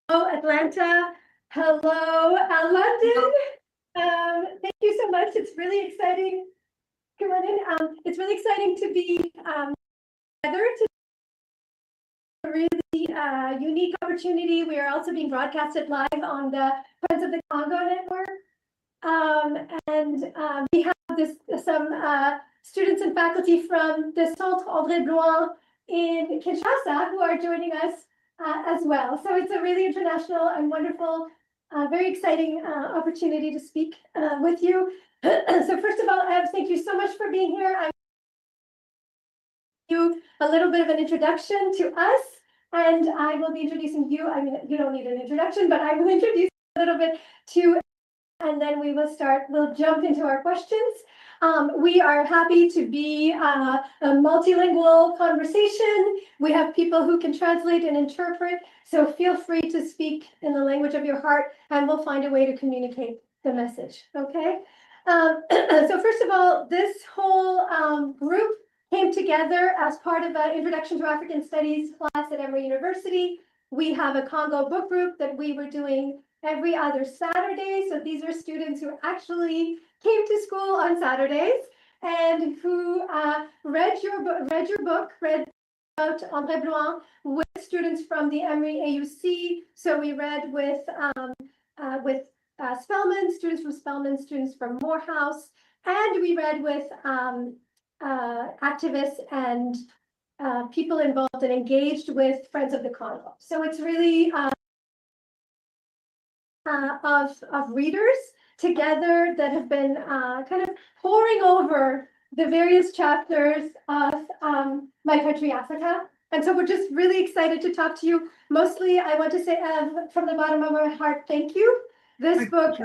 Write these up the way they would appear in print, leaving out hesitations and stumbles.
Hello, Atlanta. Hello, London. Thank you so much. It's really exciting. Come on in. It's really exciting to be together to a really unique opportunity. We are also being broadcasted live on the Friends of the Congo network. We have some students and faculty from the Centre Andree Blouin in Kinshasa who are joining us as well. So it's a really international and wonderful, very exciting opportunity to speak with you. So first of all, Eve, thank you so much for being here. I'm you a little bit of an introduction to us, and I will be introducing you. I mean, you don't need an introduction, but I will introduce a little bit to, and then we'll jump into our questions. We are happy to be a multilingual conversation. We have people who can translate and interpret, so feel free to speak in the language of your heart, and we'll find a way to communicate the message, okay? So first of all, this whole group came together as part of an Introduction to African Studies class at Emory University. We have a Congo book group that we were doing every other Saturday. So these are students who actually came to school on Saturdays and who read about Andree Blouin with students from the Emory AUC. So we read with Spelman, students from Spelman, students from Morehouse, and we read with activists and people involved and engaged with Friends of the Congo. So it's really of readers together that have been kind of poring over the various chapters of My Country, Africa. And so we're just really excited to talk to you. Mostly, I want to say, Eve, from the bottom of my heart, thank you. This book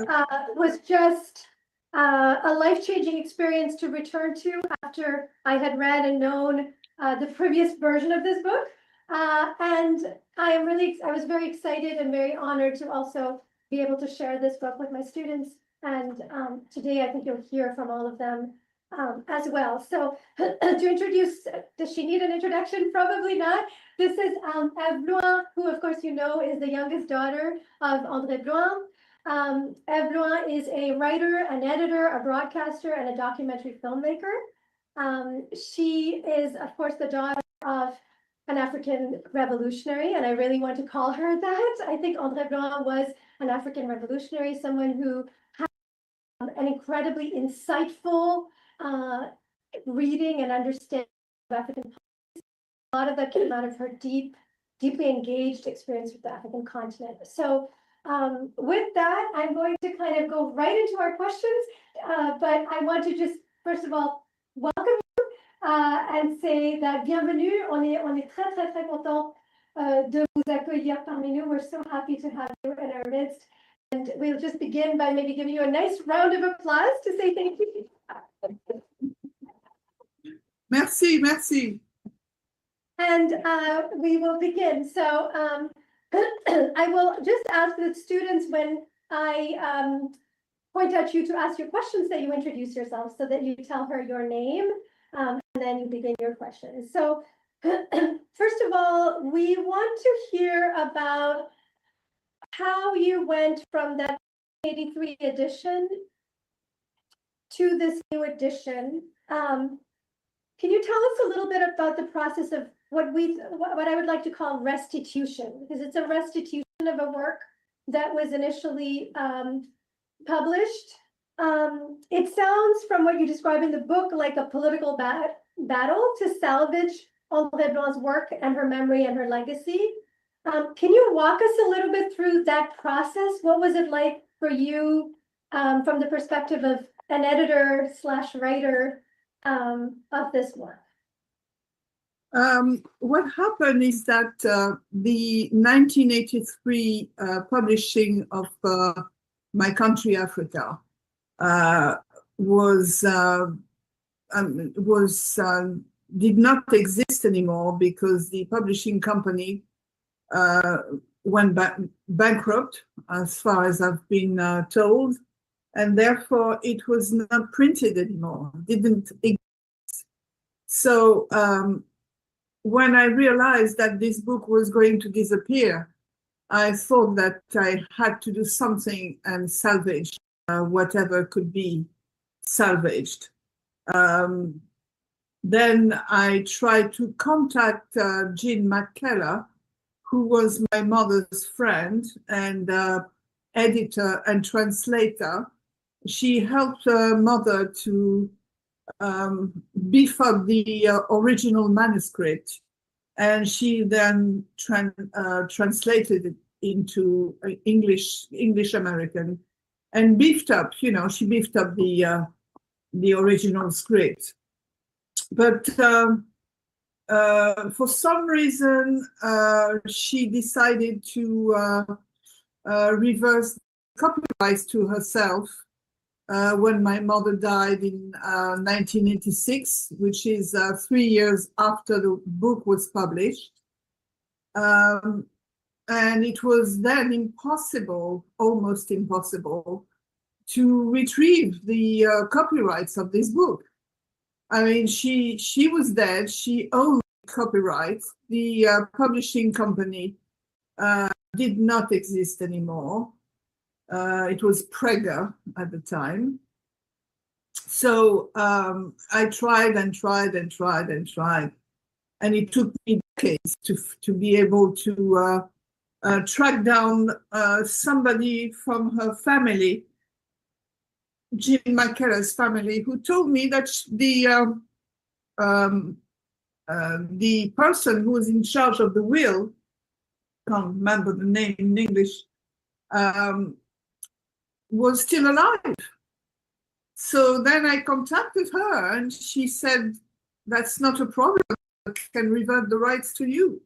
was just a life-changing experience to return to after I had read and known the previous version of this book. And I was very excited and very honored to also be able to share this book with my students. And today, I think you'll hear from all of them as well. So to introduce, does she need an introduction? Probably not. This is Eve Blouin, who of course you know is the youngest daughter of Andree Blouin. Eve Blouin is a writer, an editor, a broadcaster, and a documentary filmmaker. She is, of course, the daughter of an African revolutionary, and I really want to call her that. I think Andree Blouin was an African revolutionary, someone who had an incredibly insightful reading and understanding of African politics. A lot of that came out of her deeply engaged experience with the African continent. So with that, I'm going to kind of go right into our questions, but I want to just, first of all, welcome you and say that bienvenue. On est très, très, très content de vous accueillir parmi nous. We're so happy to have you in our midst. And we'll just begin by maybe giving you a nice round of applause to say thank you. Merci, merci. And we will begin. So I will just ask the students when I point at you to ask your questions that you introduce yourself so that you tell her your name and then you begin your questions. So first of all, we want to hear about how you went from that 83 edition to this new edition. Can you tell us a little bit about the process of what I would like to call restitution, because it's a restitution of a work that was initially published. It sounds, from what you describe in the book, like a political battle to salvage Andree Blouin's work and her memory and her legacy. Can you walk us a little bit through that process? What was it like for you from the perspective of an editor/writer of this work? What happened is that the 1983 publishing of My Country, Africa did not exist anymore because the publishing company went bankrupt, as far as I've been told, and therefore it was not printed anymore, didn't exist. So when I realized that this book was going to disappear, I thought that I had to do something and salvage whatever could be salvaged. Then I tried to contact Jean McKellar, who was my mother's friend and editor and translator. She helped her mother to beef up the original manuscript, and she then translated it into English American, and beefed up. She beefed up the original script. But for some reason, she decided to reverse copyrights to herself when my mother died in 1986, which is 3 years after the book was published. And it was then impossible, almost impossible, to retrieve the copyrights of this book. I mean, she was dead. She owned copyrights. The publishing company did not exist anymore. It was Prager at the time. So I tried and tried and tried and tried. And it took me decades to be able to track down somebody from her family, Jean McKellar's family, who told me that the person who was in charge of the will, can't remember the name in English, was still alive. So then I contacted her and she said, that's not a problem, I can revert the rights to you.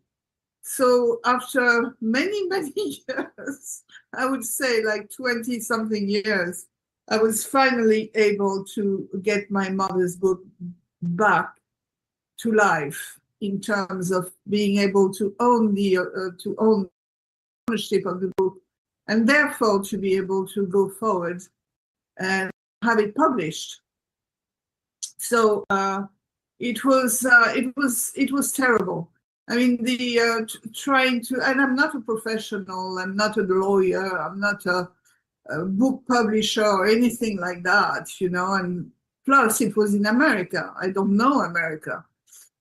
So after many, many years, I would say like 20 something years, I was finally able to get my mother's book back to life in terms of being able to own the ownership of the book, and therefore to be able to go forward and have it published. So it was terrible. I mean, the trying to, and I'm not a professional, I'm not a lawyer, I'm not a book publisher or anything like that, and plus it was in America. I don't know America,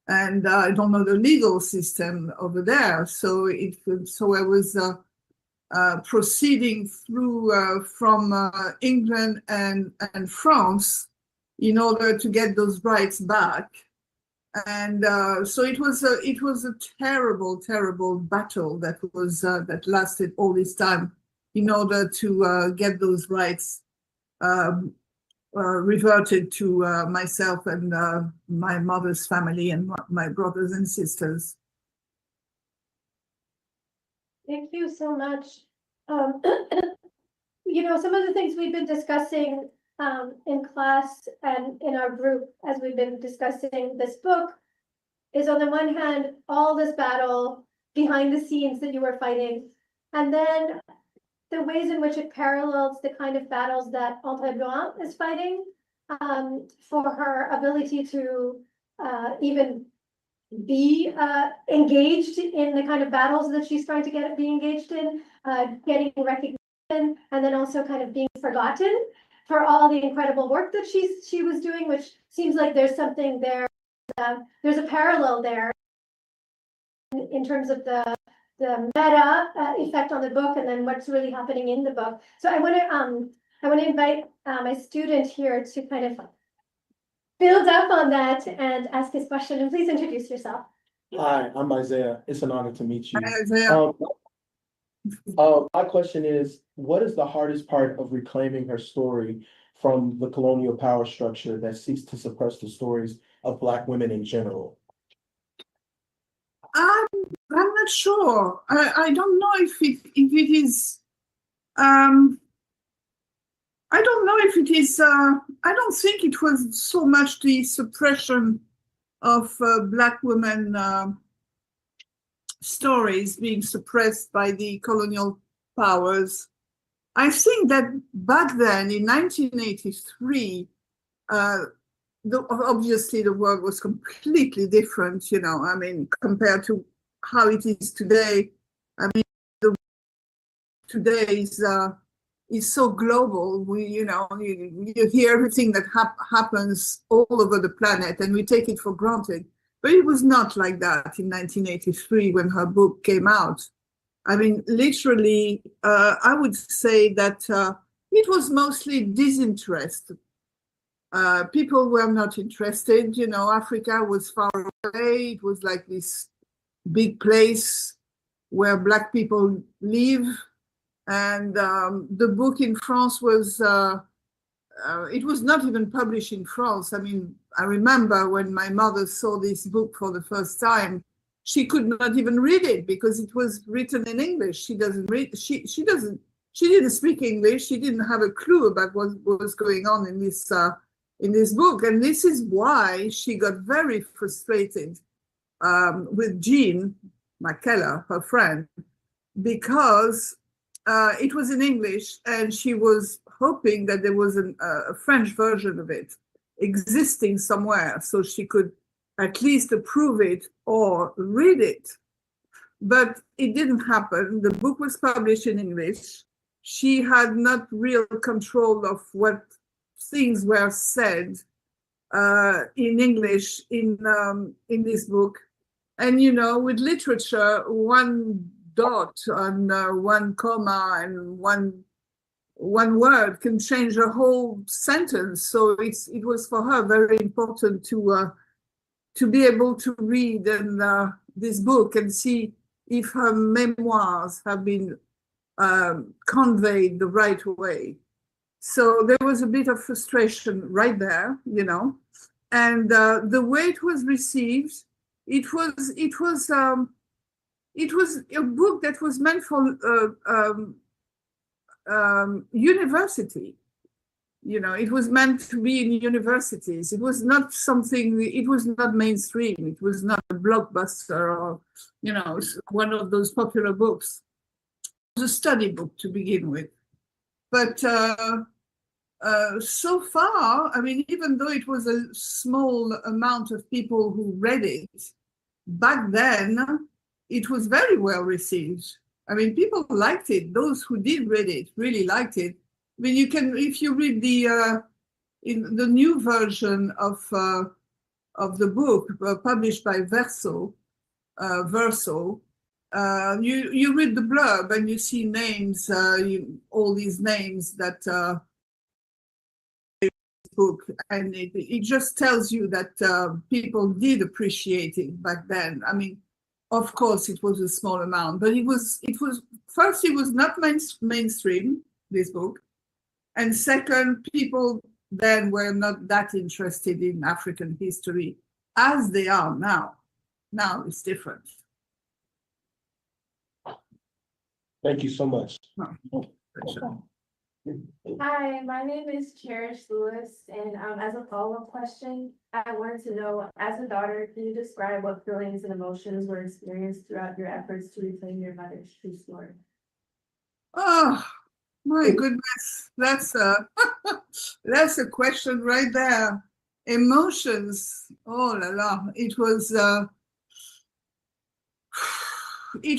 and I don't know the legal system over there. So I was proceeding through from England and France in order to get those rights back. And so it was a terrible, terrible battle that lasted all this time in order to get those rights reverted to myself and my mother's family and my brothers and sisters. Thank you so much. Some of the things we've been discussing in class and in our group as we've been discussing this book is, on the one hand, all this battle behind the scenes that you were fighting, and then the ways in which it parallels the kind of battles that Andree Blouin is fighting for her ability to even be engaged in the kind of battles that she's trying to be engaged in, getting recognition, and then also kind of being forgotten for all the incredible work that she was doing, which seems like there's something there. There's a parallel there in terms of the meta effect on the book, and then what's really happening in the book. So I want to invite my student here to kind of build up on that and ask his question. And please introduce yourself. Hi, I'm Isaiah. It's an honor to meet you. Hi, Isaiah. My question is, what is the hardest part of reclaiming her story from the colonial power structure that seeks to suppress the stories of Black women in general? I'm not sure. I don't know if it is. I don't know if it is. I don't think it was so much the suppression of Black women stories being suppressed by the colonial powers. I think that back then, in 1983, obviously the world was completely different, I mean, compared to how it is today. I mean, the today is so global. You hear everything that happens all over the planet, and we take it for granted. But it was not like that in 1983 when her book came out. I mean, literally, I would say that it was mostly disinterest. People were not interested. Africa was far away. It was like this big place where Black people live. And the book in France was, it was not even published in France. I mean, I remember when my mother saw this book for the first time, she could not even read it because it was written in English. She didn't speak English. She didn't have a clue about what was going on in this book. And this is why she got very frustrated with Jean McKellar, her friend, because it was in English and she was hoping that there was a French version of it existing somewhere so she could at least approve it or read it. But it didn't happen. The book was published in English. She had not real control of what things were said in English in this book. And, with literature, one dot and one comma and one word can change a whole sentence. So it was for her very important to be able to read this book and see if her memoirs have been conveyed the right way. So there was a bit of frustration right there, and the way it was received, it was a book that was meant for university. It was meant to be in universities. It was not mainstream. It was not a blockbuster or, one of those popular books. It was a study book to begin with. But so far, I mean, even though it was a small amount of people who read it, back then, it was very well received. I mean, people liked it. Those who did read it really liked it. I mean, if you read in the new version of the book published by Verso, you read the blurb and you see names, all these names that book, and it just tells you that people did appreciate it back then. I mean, of course, it was a small amount, but it was first, it was not mainstream, this book. And second, people then were not that interested in African history as they are now. Now it's different. Thank you so much. Oh, sure. Hi, my name is Cherish Lewis, and as a follow-up question, I wanted to know, as a daughter, can you describe what feelings and emotions were experienced throughout your efforts to reclaim your mother's true story? Oh, my goodness, that's a question right there. Emotions, oh la la, it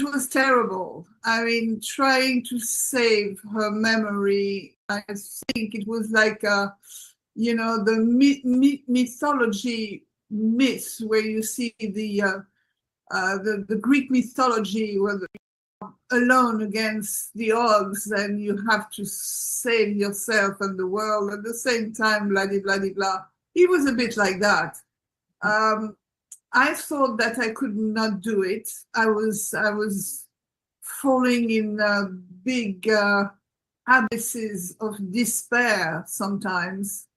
was terrible. I mean, trying to save her memory, I think it was like the mythology myths where you see the Greek mythology where alone against the odds and you have to save yourself and the world at the same time, blah, blah, blah, blah. It was a bit like that. I thought that I could not do it. I was falling in big abysses of despair sometimes,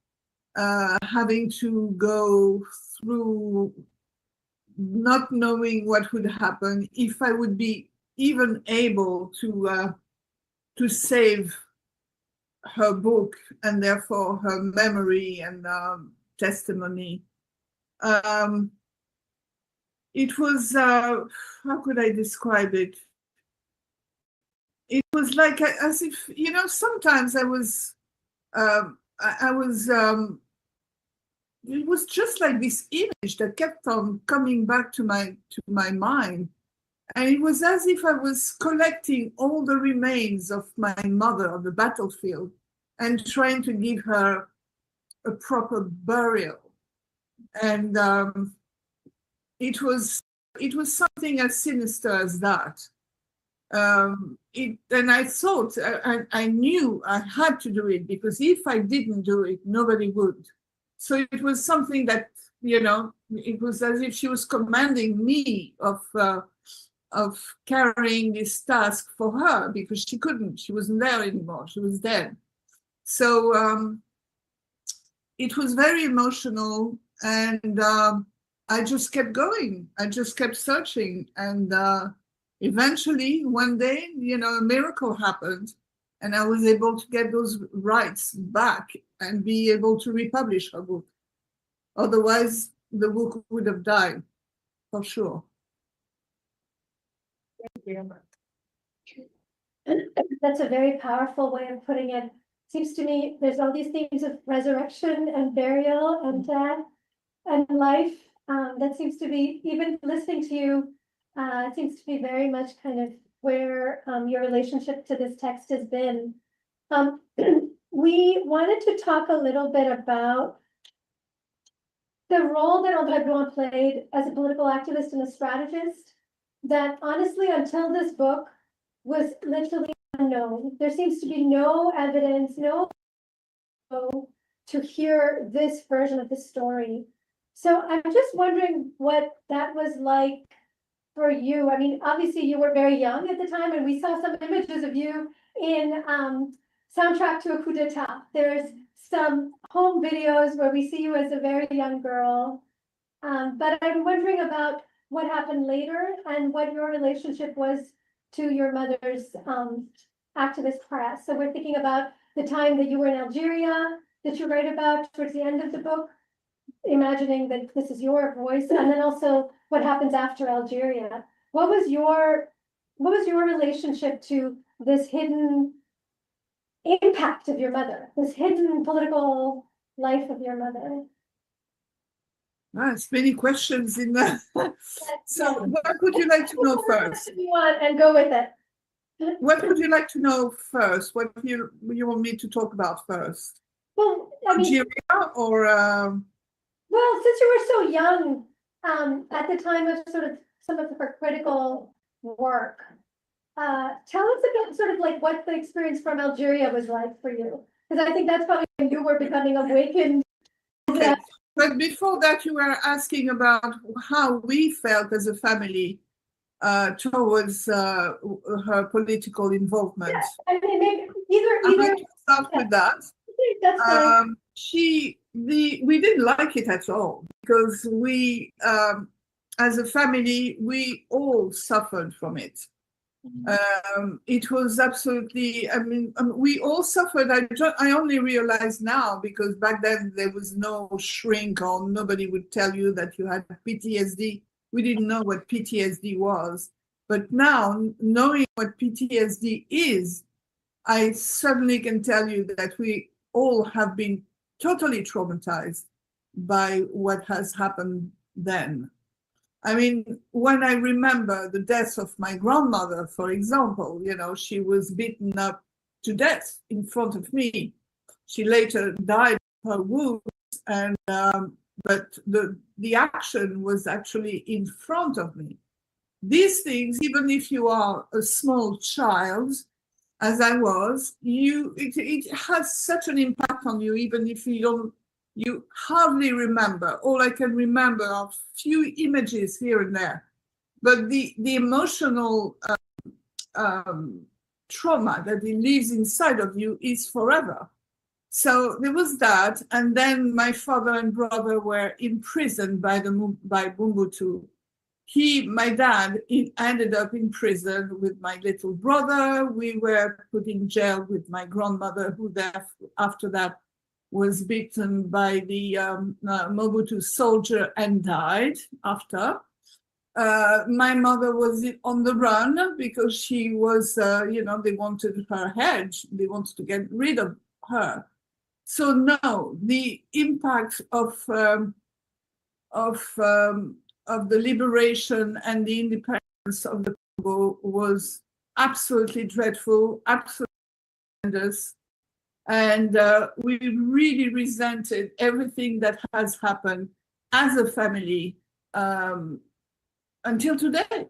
having to go through not knowing what would happen, if I would be even able to save her book and therefore her memory and testimony. It was, how could I describe it? It was like as if, sometimes it was just like this image that kept on coming back to my mind. And it was as if I was collecting all the remains of my mother on the battlefield and trying to give her a proper burial. And it was something as sinister as that. And I thought, I knew I had to do it, because if I didn't do it, nobody would. So it was something that, it was as if she was commanding me of carrying this task for her, because she couldn't, she wasn't there anymore, she was dead. So it was very emotional, and I just kept going. I just kept searching, and eventually one day, a miracle happened, and I was able to get those rights back and be able to republish her book. Otherwise, the book would have died, for sure. That's a very powerful way of putting it. Seems to me there's all these themes of resurrection and burial and death and life. That seems to be, even listening to you, it seems to be very much kind of where your relationship to this text has been. We wanted to talk a little bit about the role that Andree Blouin played as a political activist and a strategist, that honestly, until this book, was literally unknown. There seems to be no evidence, no to hear this version of the story. So I'm just wondering what that was like for you. I mean, obviously you were very young at the time, and we saw some images of you in Soundtrack to a Coup d'etat. There's some home videos where we see you as a very young girl. But I'm wondering about what happened later and what your relationship was to your mother's activist press. So we're thinking about the time that you were in Algeria, that you write about towards the end of the book, imagining that this is your voice, and then also what happens after Algeria. What was your relationship to this hidden impact of your mother, this hidden political life of your mother? It's many questions in that. So what would you like to know first? You want, and go with it. What would you like to know first? What you want me to talk about first? Well, I mean, Algeria or well, since you were so young, at the time of sort of some of her critical work, tell us about sort of like what the experience from Algeria was like for you, because I think that's probably when you were becoming awakened. okay. But before that, you were asking about how we felt as a family towards her political involvement. Yeah, I mean, maybe I'm either. going to start with that. That's fine. We didn't like it at all, because we, as a family, we all suffered from it. It was absolutely, I mean, we all suffered. I only realize now, because back then there was no shrink, or nobody would tell you that you had PTSD. We didn't know what PTSD was. But now, knowing what PTSD is, I certainly can tell you that we all have been totally traumatized by what has happened then. I mean, when I remember the death of my grandmother, for example, she was beaten up to death in front of me. She later died of her wounds, and but the action was actually in front of me. These things, even if you are a small child, as I was, it has such an impact on you, even if you hardly remember. All I can remember are few images here and there, but the emotional trauma that it leaves inside of you is forever. So there was that, and then my father and brother were imprisoned by Mobutu. My dad, ended up in prison with my little brother. We were put in jail with my grandmother, who after that was beaten by the Mobutu soldier and died after. My mother was on the run because she was, they wanted her head. They wanted to get rid of her. So no, the impact of the liberation and the independence of the Congo was absolutely dreadful, absolutely horrendous. And we really resented everything that has happened as a family until today.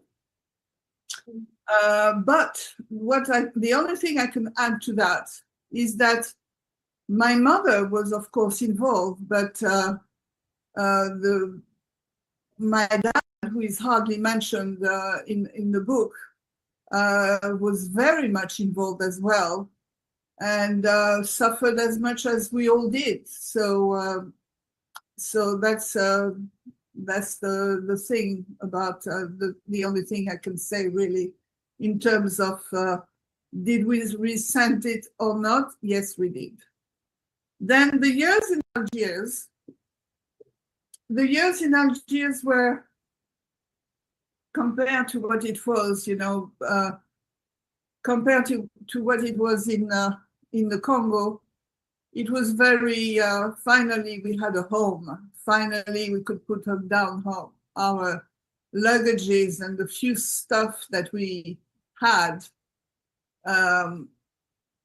But the only thing I can add to that is that my mother was, of course, involved, but my dad, who is hardly mentioned in the book, was very much involved as well, and suffered as much as we all did. So that's the thing about the only thing I can say really in terms of did we resent it or not? Yes, we did. Then the years in Algiers were, compared to what it was, compared to what it was in the Congo, it was very, finally we had a home. Finally we could put down our luggages and the few stuff that we had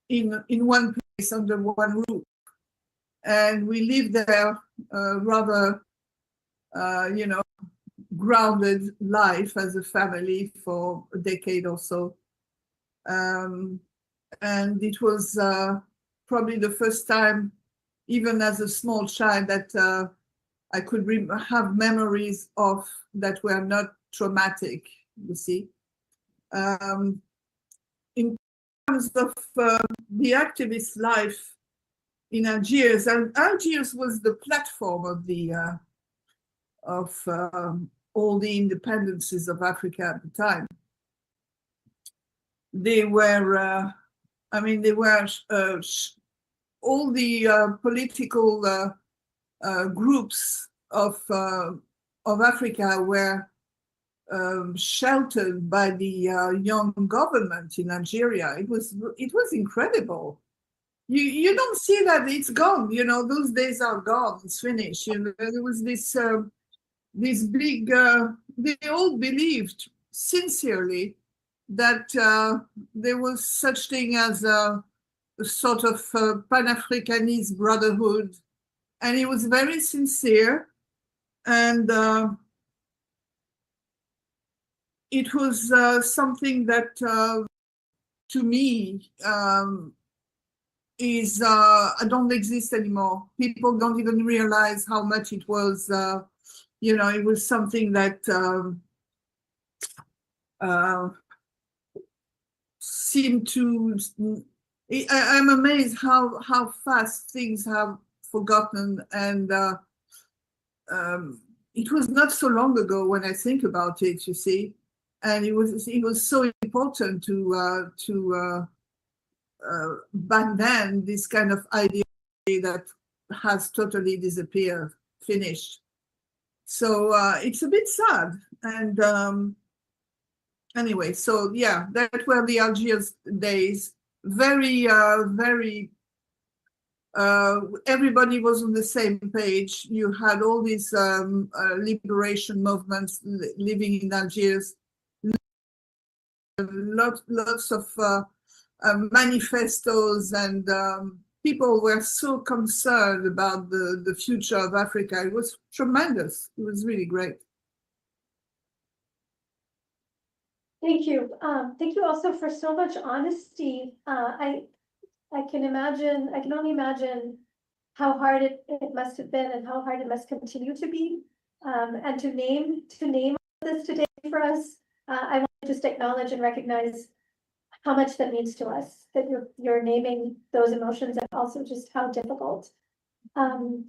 in one place under one roof. And we lived there rather, grounded life as a family for a decade or so. And it was probably the first time, even as a small child, that I could have memories of that were not traumatic, you see. In terms of the activist life in Algiers, and Algiers was the platform of all the independences of Africa at the time. They were, all the political groups of Africa were sheltered by the young government in Algeria. It was incredible. You don't see that, it's gone. Those days are gone. It's finished. There was this big. They all believed sincerely that there was such thing as a sort of Pan-Africanist brotherhood, and it was very sincere, and it was something that to me is don't exist anymore. People don't even realize how much it was. It was something that seemed to. I'm amazed how fast things have forgotten, and it was not so long ago when I think about it. You see, and it was so important to back then, this kind of idea that has totally disappeared, finished. So it's a bit sad. And anyway, so yeah, that were the Algiers days. Very, everybody was on the same page. You had all these liberation movements living in Algiers. Lots of manifestos, and people were so concerned about the future of Africa. It was tremendous. It was really great. Thank you. Thank you also for so much honesty. I can only imagine how hard it must have been and how hard it must continue to be. And to name this today for us, I want to just acknowledge and recognize how much that means to us, that you're naming those emotions, and also just how difficult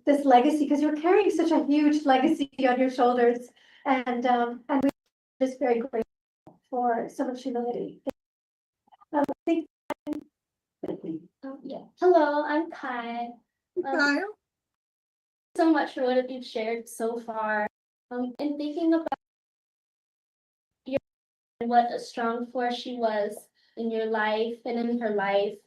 this legacy, because you're carrying such a huge legacy on your shoulders, and we're just very grateful for so much humility. Yeah. Hello, I'm Kai. So much for what you've shared so far. And thinking about what a strong force she was in your life and in her life,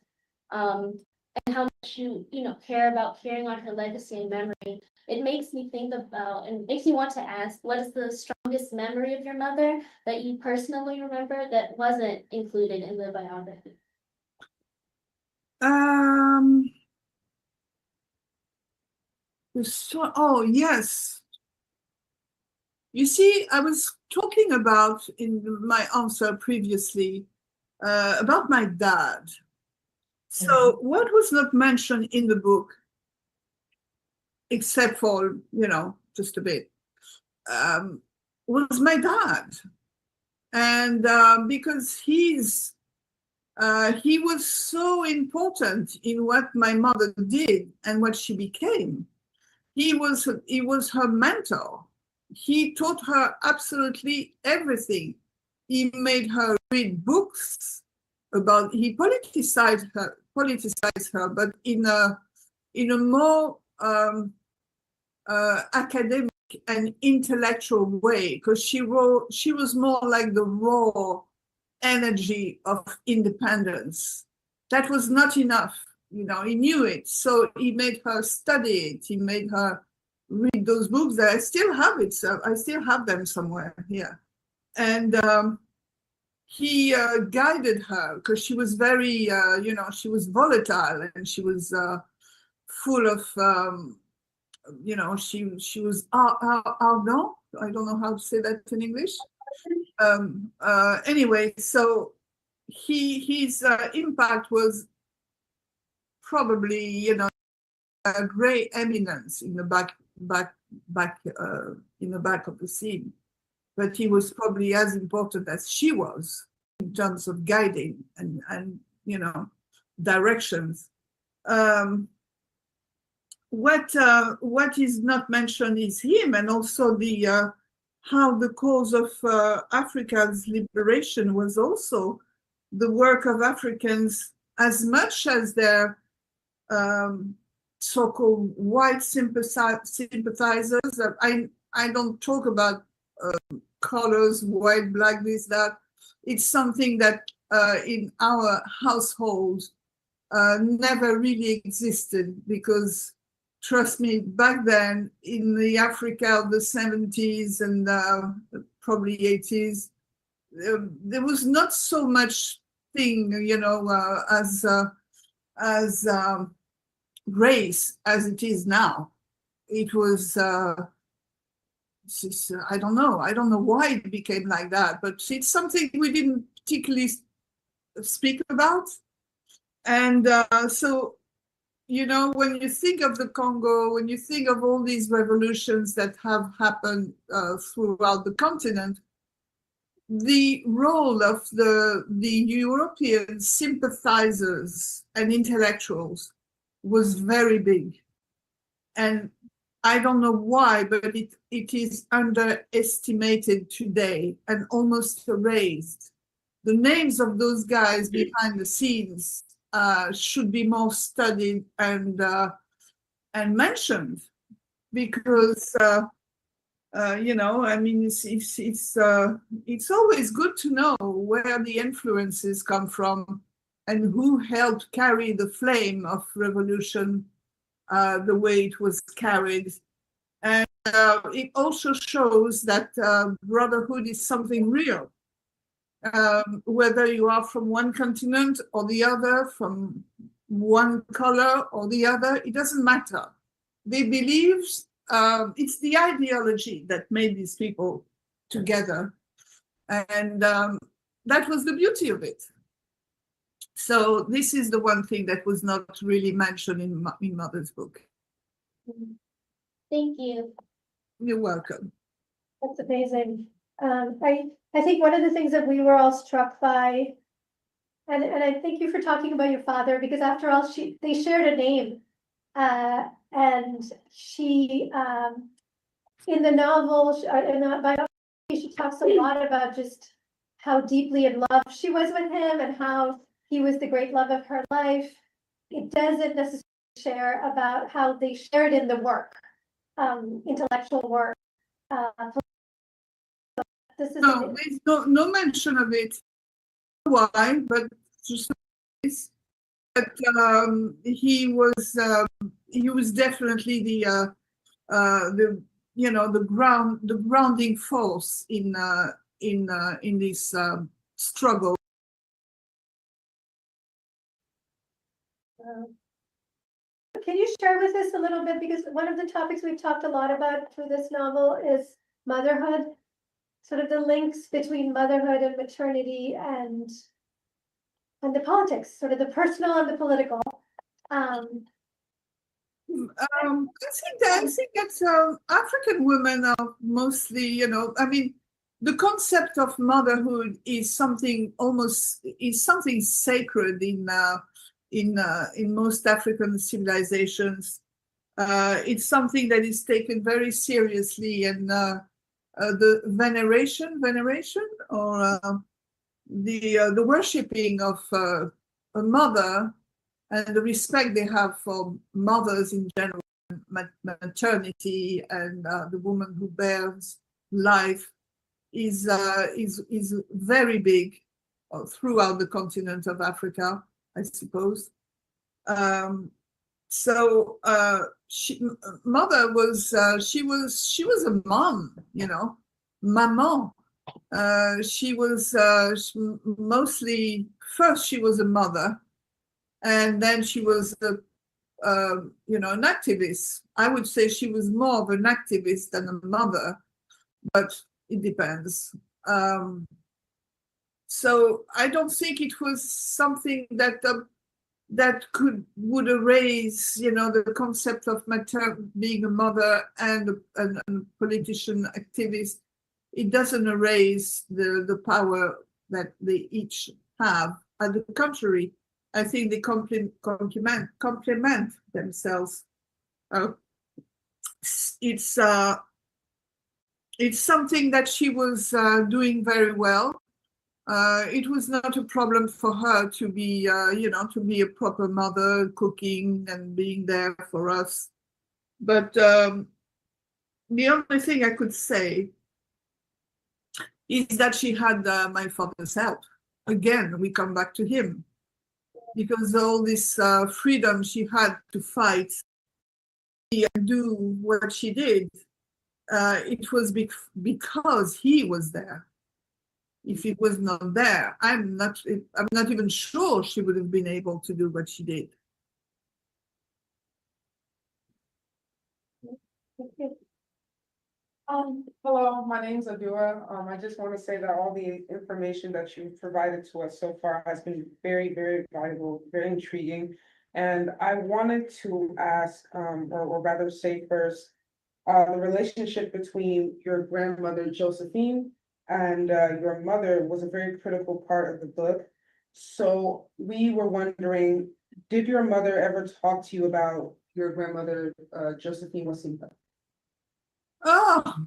and how you care about carrying on her legacy and memory, it makes me think about and makes me want to ask, what is the strongest memory of your mother that you personally remember that wasn't included in the biography? Oh, yes. You see, I was talking about in my answer previously about my dad. So what was not mentioned in the book, except for, just a bit, was my dad. And because he was so important in what my mother did and what she became. He was her mentor. He taught her absolutely everything. He made her read books about, he politicized her, but in a more academic and intellectual way, because she was more like the raw energy of independence. That was not enough. He knew it. So he made her study it. He made her read those books that I still have it. So I still have them somewhere here. And he guided her because she was very, she was volatile and she was full of, she was ardent. I don't know how to say that in English. Anyway, so his impact was probably, a great eminence in the back of the scene, but he was probably as important as she was in terms of guiding and directions. What is not mentioned is him, and also the how the cause of Africa's liberation was also the work of Africans as much as their so-called white sympathizers. I don't talk about colors, white, black, this, that. It's something that in our household never really existed, because trust me, back then in the Africa of the 70s and probably 80s, there was not so much thing, as race as it is now. It was, I don't know why it became like that, but it's something we didn't particularly speak about. And so, when you think of the Congo, when you think of all these revolutions that have happened throughout the continent, the role of the European sympathizers and intellectuals was very big. And I don't know why, but it is underestimated today and almost erased. The names of those guys behind the scenes should be more studied and mentioned, because it's always good to know where the influences come from and who helped carry the flame of revolution the way it was carried. And it also shows that brotherhood is something real. Whether you are from one continent or the other, from one color or the other, it doesn't matter. They believe it's the ideology that made these people together. And that was the beauty of it. So this is the one thing that was not really mentioned in Mother's book. Thank you. You're welcome. That's amazing. I think one of the things that we were all struck by, and I thank you for talking about your father, because after all, they shared a name, and she in the novel, in the biography, she talks a lot about just how deeply in love she was with him and how he was the great love of her life. It doesn't necessarily share about how they shared in the work, intellectual work. This is There's no mention of it. Why? But just but he was definitely the the grounding force in this struggle. Can you share with us a little bit, because one of the topics we've talked a lot about through this novel is motherhood, sort of the links between motherhood and maternity and the politics, sort of the personal and the political. I think that African women are mostly, I mean, the concept of motherhood is something sacred in most African civilizations. It's something that is taken very seriously, and the veneration or the worshipping of a mother and the respect they have for mothers in general, maternity, and the woman who bears life is very big throughout the continent of Africa, I suppose. Mother was she was a mom, maman. She was mostly, first she was a mother, and then she was an activist. I would say she was more of an activist than a mother, but it depends. So I don't think it was something that would erase, the concept of being a mother and a politician activist. It doesn't erase the power that they each have. On the contrary, I think they complement themselves. It's something that she was doing very well. It was not a problem for her to be, to be a proper mother, cooking and being there for us. But the only thing I could say is that she had my father's help. Again, we come back to him, because all this freedom she had to fight and do what she did, it was because he was there. If he was not there, I'm not even sure she would have been able to do what she did. Hello, my name's Adura. I just want to say that all the information that you've provided to us so far has been very, very valuable, very intriguing. And I wanted to ask, or rather say first, the relationship between your grandmother, Josephine, and your mother was a very critical part of the book. So we were wondering, did your mother ever talk to you about your grandmother, Josephine Wasimba? Oh,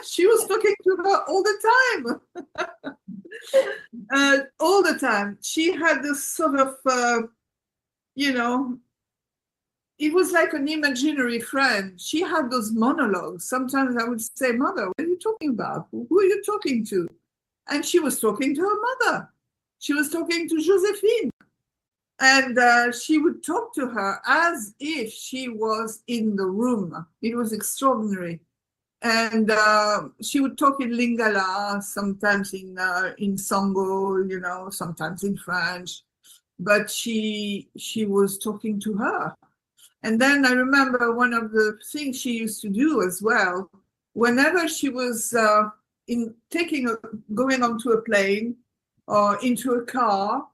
she was talking to her all the time. All the time. She had this sort of, it was like an imaginary friend. She had those monologues. Sometimes I would say, Mother, what are you talking about? Who are you talking to? And she was talking to her mother. She was talking to Josephine. And she would talk to her as if she was in the room. It was extraordinary. And she would talk in Lingala, sometimes in Sango, sometimes in French. But she was talking to her. And then I remember one of the things she used to do as well, whenever she was going onto a plane or into a car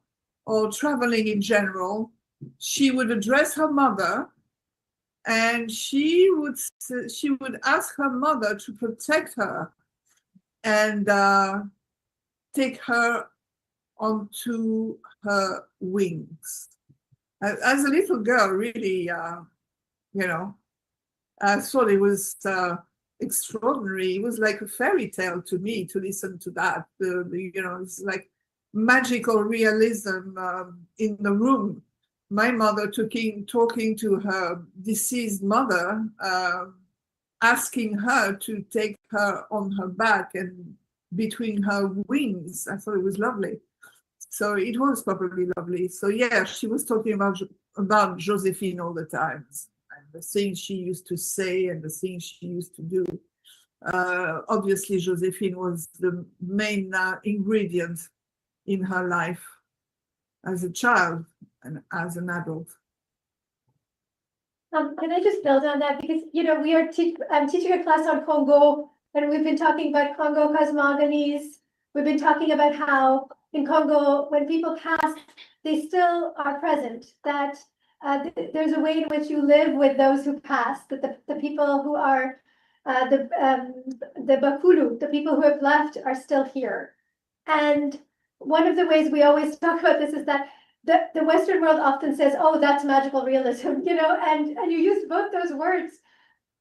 or traveling in general, she would address her mother, and she would ask her mother to protect her and take her onto her wings. As a little girl, really, I thought it was extraordinary. It was like a fairy tale to me to listen to that. It's like magical realism in the room. My mother talking to her deceased mother, asking her to take her on her back and between her wings. I thought it was lovely. So it was probably lovely. So yeah, she was talking about Josephine all the time, and the things she used to say and the things she used to do. Obviously, Josephine was the main ingredient in her life as a child and as an adult. Can I just build on that? Because, you know, we are I'm teaching a class on Congo, and we've been talking about Congo cosmogonies. We've been talking about how in Congo, when people pass, they still are present, that there's a way in which you live with those who pass, that the people who are the Bakulu, the people who have left, are still here. And one of the ways we always talk about this is that the Western world often says, oh, that's magical realism, you know, and you use both those words.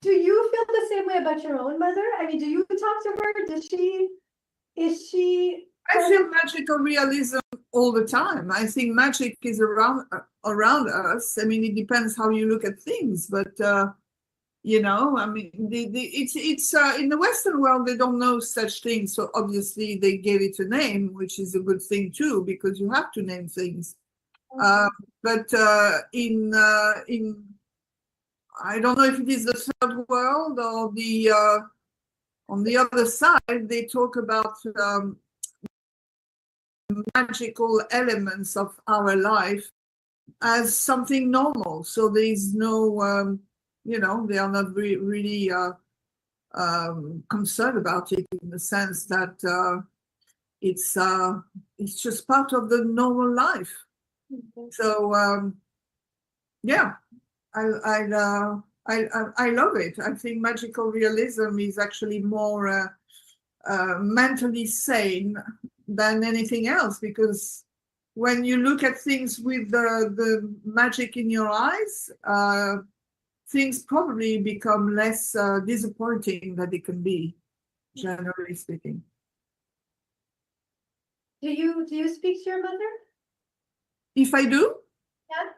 Do you feel the same way about your own mother? I mean, do you talk to her? Is she? I feel magical realism all the time. I think magic is around us. I mean, it depends how you look at things, but you know, I mean, it's in the Western world they don't know such things, so obviously they gave it a name, which is a good thing too, because you have to name things. But in I don't know if it is the third world or the on the other side, they talk about magical elements of our life as something normal. So there is no, you know, they are not really concerned about it in the sense that it's just part of the normal life. So yeah, I love it. I think magical realism is actually more mentally sane than anything else, because when you look at things with the magic in your eyes, things probably become less disappointing than they can be, generally speaking. Do you speak to your mother? If I do? Yeah.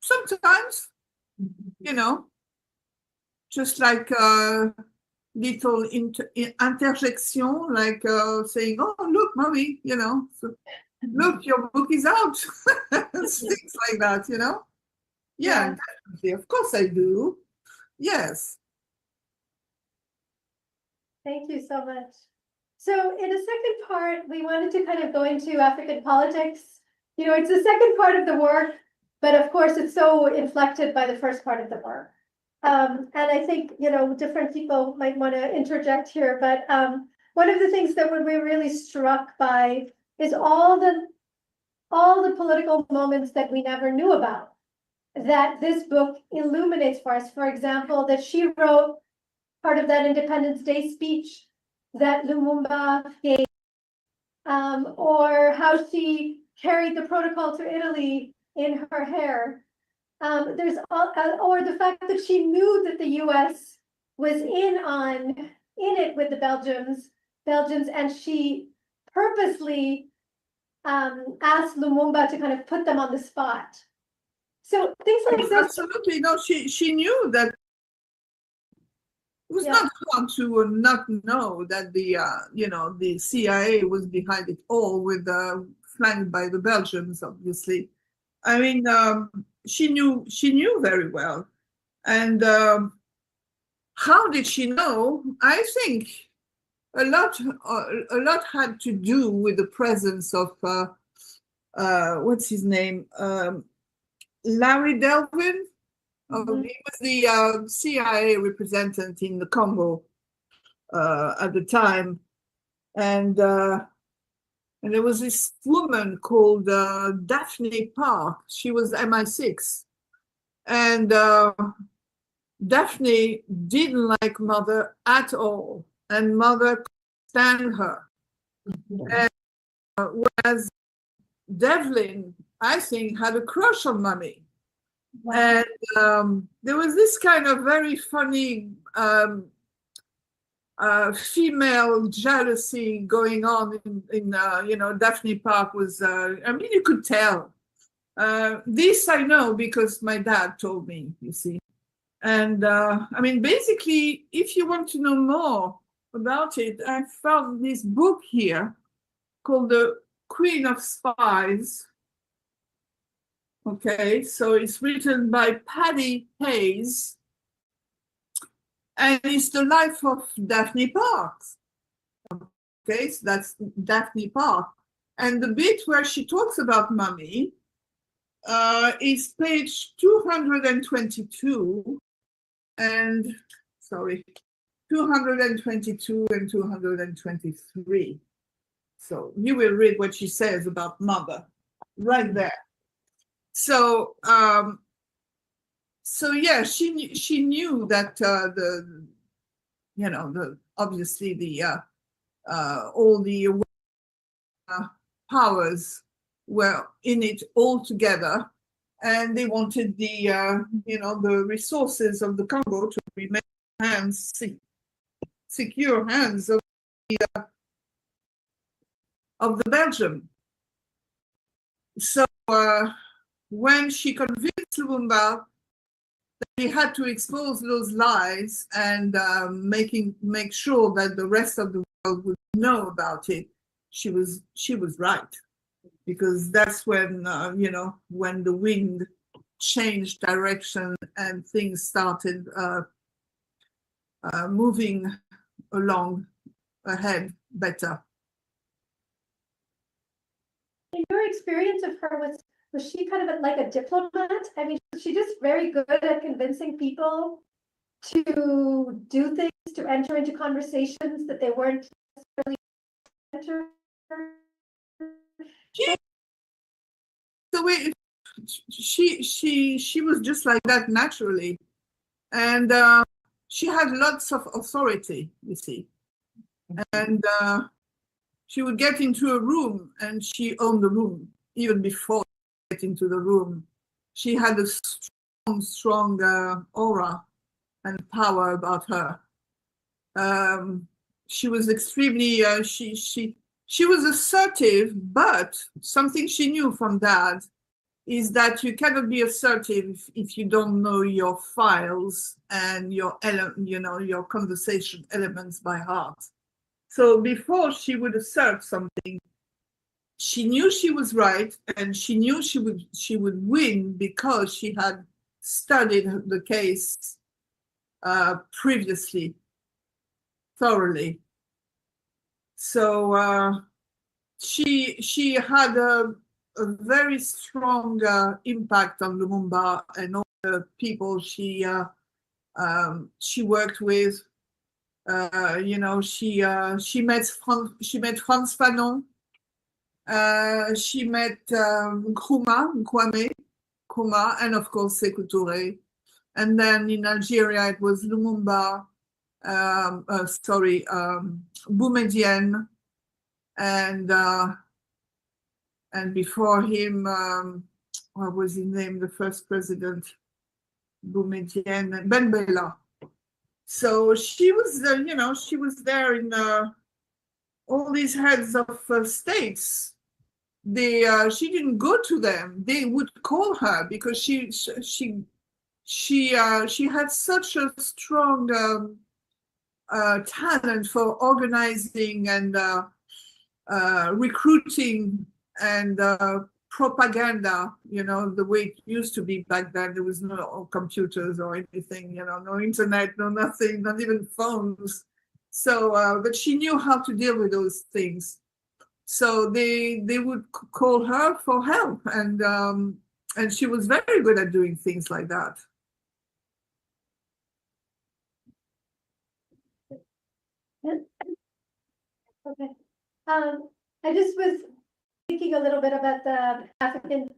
Sometimes, you know, just like little interjection, like saying, oh, look, mommy, you know, so, look, your book is out. Things like that, you know? Yeah, definitely. Of course I do. Yes. Thank you so much. So in the second part, we wanted to kind of go into African politics. You know, it's the second part of the work, but of course it's so inflected by the first part of the work. And I think, you know, different people might want to interject here, but one of the things that we're really struck by is all the political moments that we never knew about, that this book illuminates for us. For example, that she wrote part of that Independence Day speech that Lumumba gave, or how she carried the protocol to Italy in her hair. There's all, or the fact that she knew that the U.S. was in it with the Belgians, and she purposely asked Lumumba to kind of put them on the spot. So things like this. Absolutely, no. She knew that. It was not hard to not know that the you know, the CIA was behind it all, with flanked by the Belgians, obviously. I mean, she knew very well. And how did she know? I think a lot had to do with the presence of what's his name, Larry Delvin. Mm-hmm. He was the CIA representative in the Congo at the time, and there was this woman called Daphne Park. She was MI6, and Daphne didn't like Mother at all, and Mother couldn't stand her. Mm-hmm. And whereas Devlin, I think, had a crush on Mommy. Wow. And there was this kind of very funny female jealousy going on in you know, Daphne Park was, I mean, you could tell. This I know because my dad told me, you see. And I mean, basically, if you want to know more about it, I found this book here called Queen of Spies. Okay, so it's written by Paddy Hayes, and it's the life of Daphne Parks. Okay, so that's Daphne Park. And the bit where she talks about money is page 222 and, sorry, 222 and 223. So you will read what she says about mother right there. So, so yeah, she knew that obviously all the powers were in it all together, and they wanted the resources of the Congo to remain secure hands of the Belgium. So when she convinced Lumumba that he had to expose those lies and make sure that the rest of the world would know about it, she was right, because that's when when the wind changed direction and things started moving along ahead better. In your experience of her, was she kind of like a diplomat? I mean, was she just very good at convincing people to do things, to enter into conversations that they weren't necessarily enter? The way she was just like that naturally, and she had lots of authority, you see, and she would get into a room and she owned the room even before getting into the room. She had a strong aura and power about her. She was extremely she was assertive, but something she knew from Dad is that you cannot be assertive if you don't know your files and your conversation elements by heart. So before she would assert something, she knew she was right, and she knew she would win because she had studied the case previously thoroughly. So she had a very strong impact on Lumumba and all the people she worked with. She met Frantz Fanon. She met Nkrumah, and of course Sékou Touré. And then in Algeria it was Lumumba, Boumediene, and before him, what was his name? The first president, Boumediene, Ben Bella. So she was, she was there in all these heads of states. She didn't go to them; they would call her because she had such a strong talent for organizing and recruiting and propaganda, the way it used to be back then. There was no computers or anything, no internet, no nothing, not even phones. So, but she knew how to deal with those things. So they would call her for help, and she was very good at doing things like that. Okay. I just was thinking a little bit about the African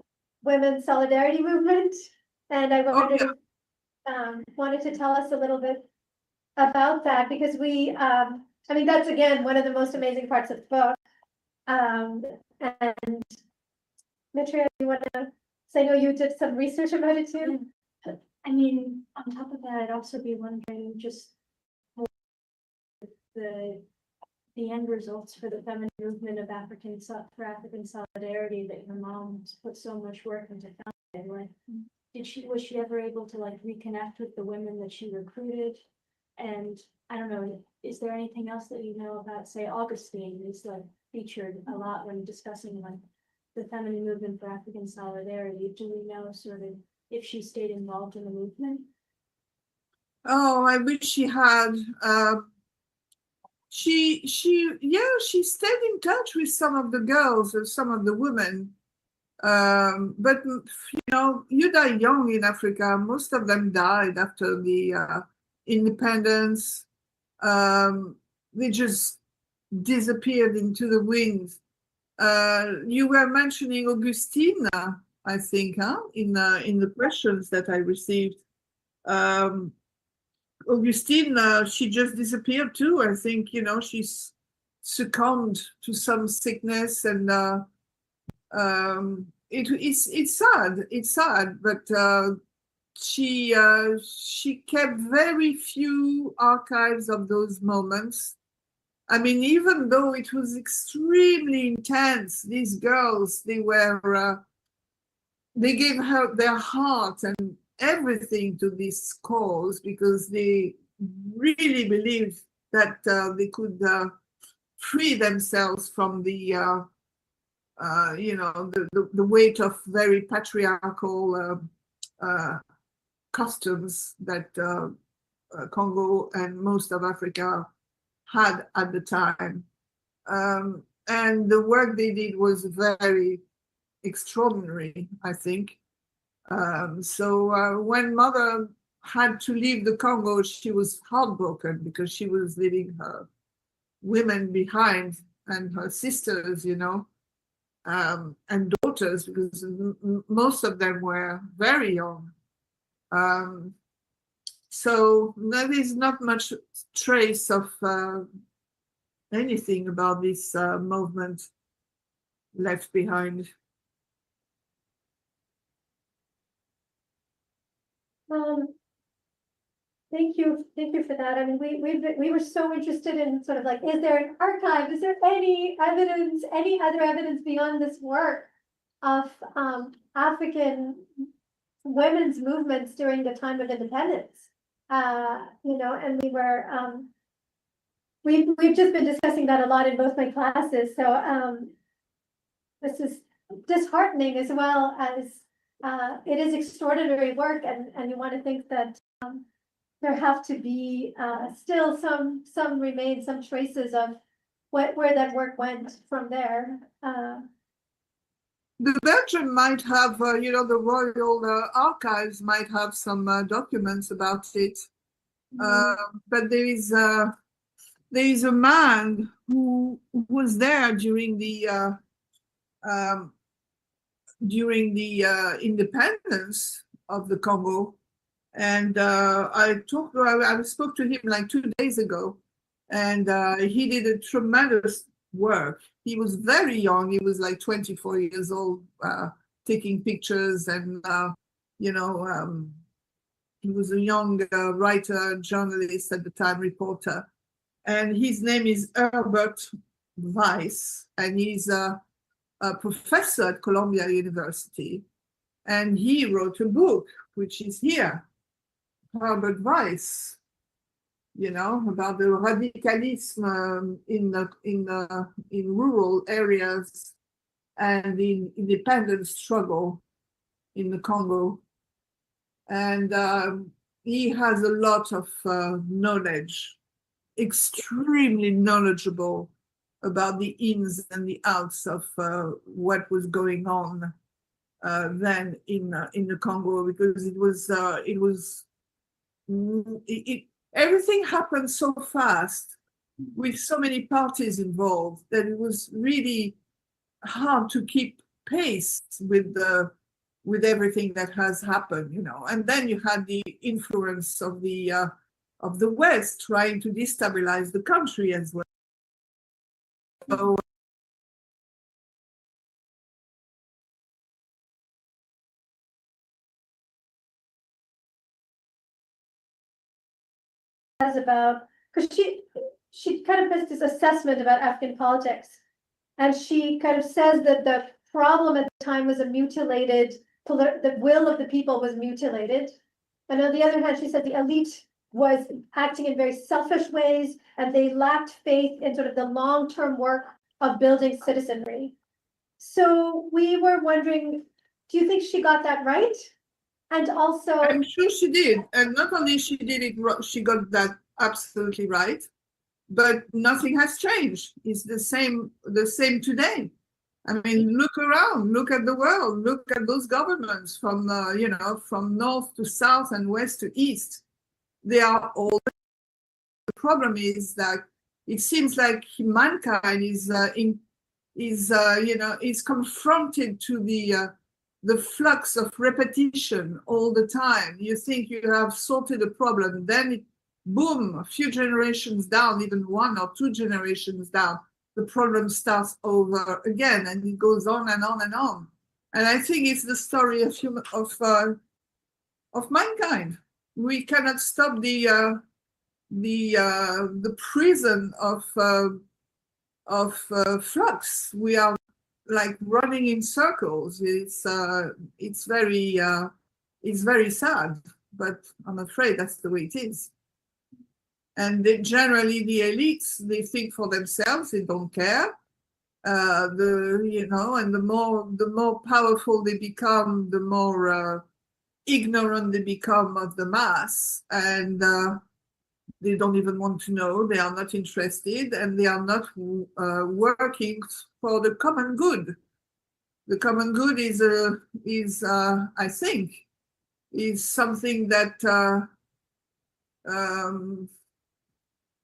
women's solidarity movement, and I wondered if wanted to tell us a little bit about that, because I mean, that's again one of the most amazing parts of the book. And Mitria, you want to say, no, you did some research about it too? I mean, on top of that, I'd also be wondering just the end results for the feminine movement of African solidarity that your mom put so much work into founding. Like, was she ever able to like reconnect with the women that she recruited? And I don't know, is there anything else that you know about, say, Augustine? Is like featured a lot when discussing like the feminine movement for African solidarity. Do we know sort of if she stayed involved in the movement? Oh, I wish she had. She she stayed in touch with some of the girls or some of the women. But you die young in Africa. Most of them died after the independence. They just disappeared into the wind. You were mentioning Augustine, I think, in the questions that I received. Augustine, she just disappeared too. I think, she's succumbed to some sickness, and it's sad. It's sad, but she kept very few archives of those moments. I mean, even though it was extremely intense, these girls, they gave her their heart and everything to this cause, because they really believed that they could free themselves from the weight of very patriarchal customs that Congo and most of Africa had at the time. And the work they did was very extraordinary, I think. So when mother had to leave the Congo, she was heartbroken because she was leaving her women behind and her sisters, and daughters, because most of them were very young. So there is not much trace of anything about this movement left behind. Thank you for that. I mean, we were so interested in sort of like, is there an archive? Is there any evidence, any other evidence beyond this work of African women's movements during the time of independence? And we were we've just been discussing that a lot in both my classes. So this is disheartening as well as it is extraordinary work, and you want to think that there have to be still some remains, some traces of where that work went from there. The Belgium might have, the Royal Archives might have some documents about it. But there is a man who was there during the independence of the Congo, and I spoke to him like 2 days ago, and he did a tremendous work. He was very young. He was like 24 years old, taking pictures, and he was a young writer, journalist at the time, reporter, and his name is Herbert Weiss, and he's a professor at Columbia University, and he wrote a book which is here, Herbert Weiss, about the radicalism in rural areas and in independence struggle in the Congo. And he has a lot of knowledge, extremely knowledgeable about the ins and the outs of what was going on then in the Congo, because everything happened so fast with so many parties involved that it was really hard to keep pace with everything that has happened, And then you had the influence of the West trying to destabilize the country as well. So, about, because she kind of does this assessment about African politics, and she kind of says that the problem at the time was the will of the people was mutilated, and on the other hand, she said the elite was acting in very selfish ways, and they lacked faith in sort of the long-term work of building citizenry. So we were wondering, do you think she got that right? And also, I'm sure she did. And not only she did it, she got that absolutely right, but nothing has changed. It's the same today. I mean, look around, look at the world, look at those governments from, from north to south and west to east. They are all, the problem is that it seems like mankind is confronted to the flux of repetition all the time. You think you have sorted a problem, then boom, a few generations down, even 1 or 2 generations down, the problem starts over again, and it goes on and on and on. And I think it's the story of mankind. We cannot stop the prison of flux. We are like running in circles. It's very sad, but I'm afraid that's the way it is. And generally the elites, they think for themselves, they don't care. And the more powerful they become, the more ignorant they become of the mass, and they don't even want to know. They are not interested, and they are not working for the common good. The common good is I think, is something that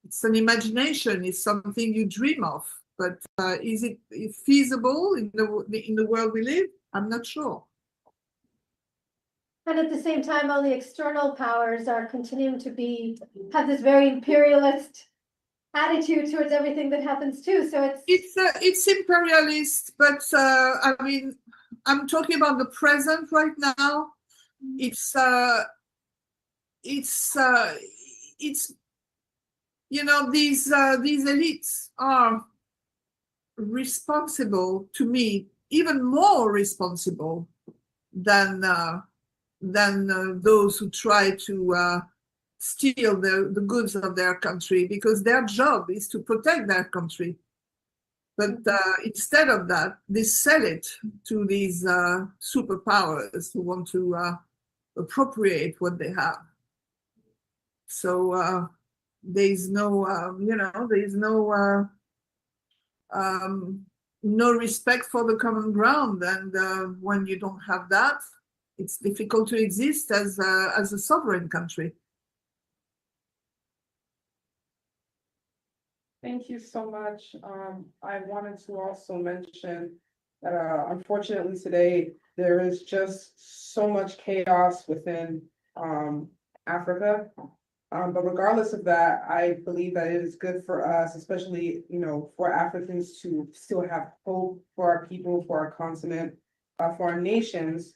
it's an imagination. It's something you dream of. But is it feasible in the world we live? I'm not sure. and at the same time, all the external powers are continuing to have this very imperialist attitude towards everything that happens too. So it's imperialist, but I mean, I'm talking about the present right now. It's these elites are responsible, to me, even more responsible than those who try to steal the goods of their country, because their job is to protect their country. But instead of that, they sell it to these superpowers who want to appropriate what they have. So there's no, no respect for the common ground, and when you don't have that, it's difficult to exist as a sovereign country. Thank you so much. I wanted to also mention that unfortunately today there is just so much chaos within Africa. But regardless of that, I believe that it is good for us, especially, for Africans, to still have hope for our people, for our continent, for our nations.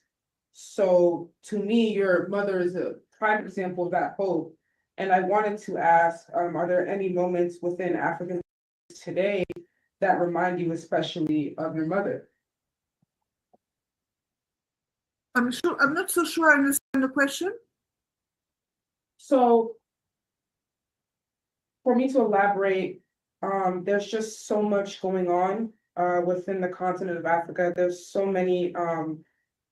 So to me, your mother is a prime example of that hope. And I wanted to ask, are there any moments within African today that remind you especially of your mother? I'm not so sure I understand the question. So for me to elaborate, there's just so much going on within the continent of Africa. There's so many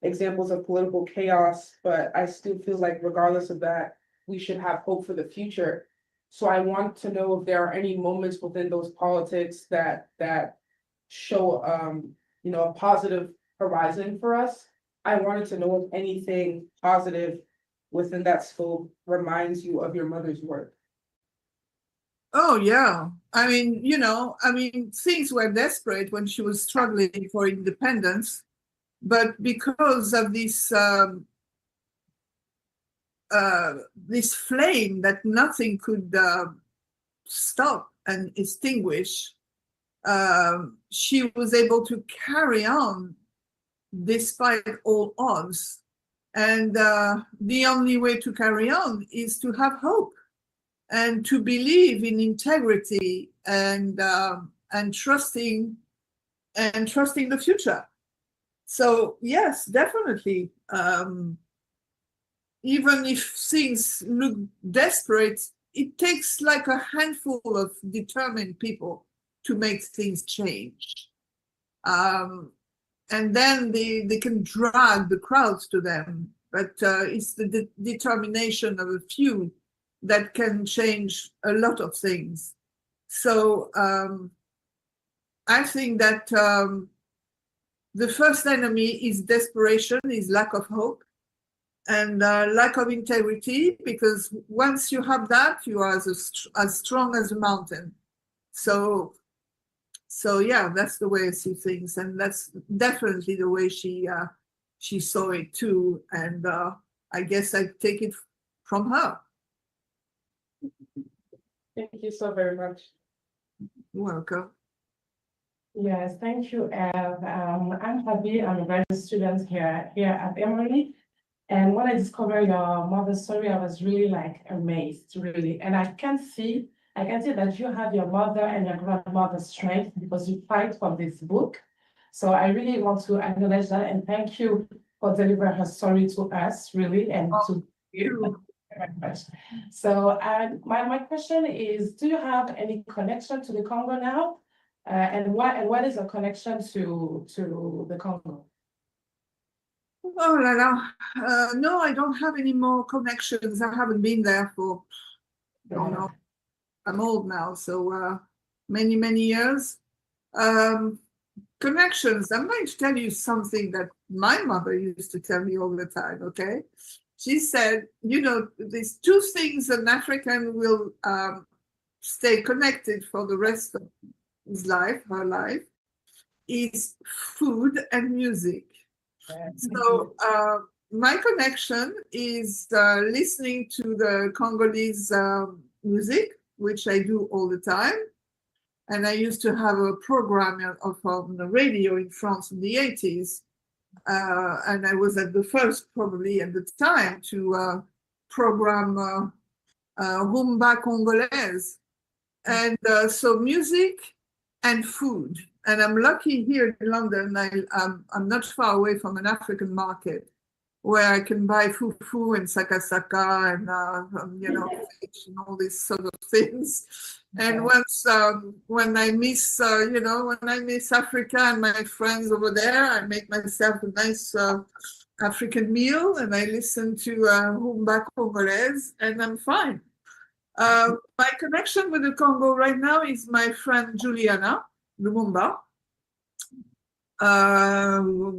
examples of political chaos, but I still feel like regardless of that, we should have hope for the future. So I want to know if there are any moments within those politics that show a positive horizon for us. I wanted to know if anything positive within that scope reminds you of your mother's work. Oh yeah, I mean, things were desperate when she was struggling for independence, but because of this this flame that nothing could stop and extinguish, she was able to carry on despite all odds. And the only way to carry on is to have hope and to believe in integrity and trusting the future. So yes, definitely. Even if things look desperate, it takes like a handful of determined people to make things change. And then they can drag the crowds to them. But it's the determination of a few that can change a lot of things. So I think that the first enemy is desperation, is lack of hope, and lack of integrity, because once you have that, you are as strong as a mountain. So yeah, that's the way I see things, and that's definitely the way she saw it too. And I guess I take it from her. Thank you so very much. You're welcome. Yes, thank you, Eve. I'm Fabi. I'm a graduate student here at Emory. And when I discovered your mother's story, I was really like amazed, really. And I can see that you have your mother and your grandmother's strength because you fight for this book. So I really want to acknowledge that and thank you for delivering her story to us, really, and to you very much. So my question is, do you have any connection to the Congo now? And what is your connection to the Congo? Oh la la. No, I don't have any more connections. I haven't been there for, I don't know. I'm old now, so many years. Connections. I'm going to tell you something that my mother used to tell me all the time, okay? She said, you know, there's two things an African will stay connected for the rest of his life, her life, is food and music. So my connection is listening to the Congolese music, which I do all the time. And I used to have a program on the radio in France in the 80s. And I was at the first, probably at the time, to program Rumba Congolaise. And so music and food. And I'm lucky here in London, I'm not far away from an African market where I can buy fufu and sakasaka and, you know, fish and all these sort of things. And once, when I miss, you know, when I miss Africa and my friends over there, I make myself a nice African meal and I listen to Rumba Congolaise and I'm fine. My connection with the Congo right now is my friend Juliana Lumumba.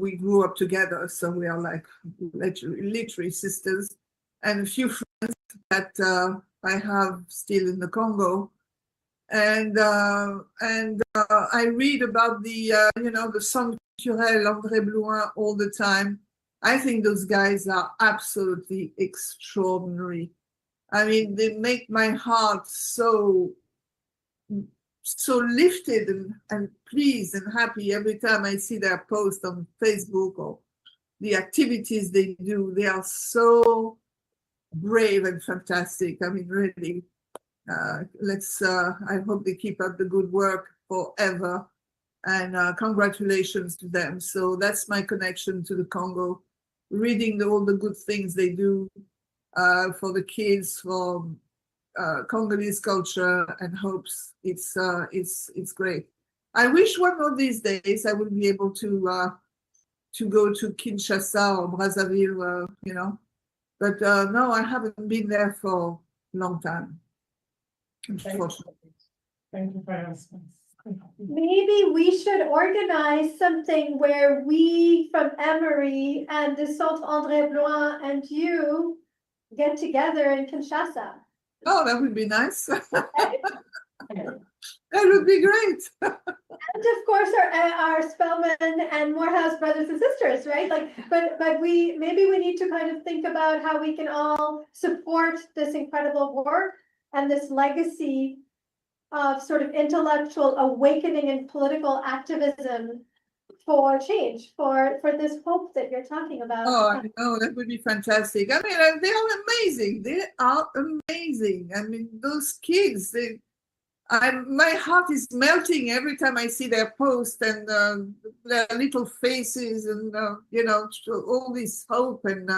We grew up together, so we are like literally sisters, and a few friends that I have still in the Congo. And I read about the you know, the Centre Culturel Andree Blouin all the time. I think those guys are absolutely extraordinary. I mean, they make my heart so lifted and pleased and happy every time I see their post on Facebook or the activities they do. They are so brave and fantastic. I mean, really, I hope they keep up the good work forever, and congratulations to them. So that's my connection to the Congo, reading all the good things they do for the kids, for Congolese culture and hopes. It's great. I wish one of these days I would be able to go to Kinshasa or Brazzaville, you know, but no, I haven't been there for a long time. Unfortunately. Thank you for your response. Maybe we should organize something where we from Emory and the Centre Andree Blouin and you get together in Kinshasa. Oh, that would be nice. That would be great. And of course, our Spellman and Morehouse brothers and sisters, right? Like, but maybe we need to kind of think about how we can all support this incredible work and this legacy of sort of intellectual awakening and political activism for change, for this hope that you're talking about. Oh, I know, that would be fantastic. I mean, they are amazing. They are amazing. I mean, those kids, my heart is melting every time I see their post and their little faces and, you know, all this hope and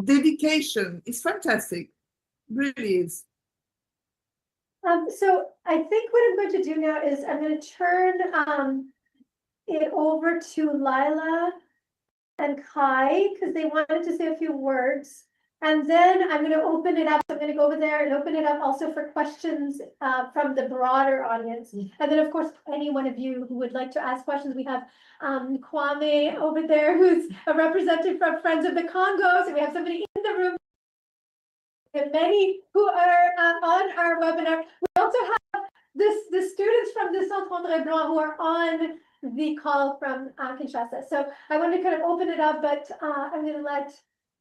dedication. It's fantastic. It really is. So I think what I'm going to do now is I'm going to turn it over to Lila and Kai because they wanted to say a few words. And then I'm going to open it up. I'm going to go over there and open it up also for questions from the broader audience. And then, of course, any one of you who would like to ask questions, we have Kwame over there, who's a representative from Friends of the Congo. So we have somebody in the room. And many who are on our webinar. We also have the students from the Centre Andree Blouin who are on the call from Kinshasa. So I want to kind of open it up, but I'm going to let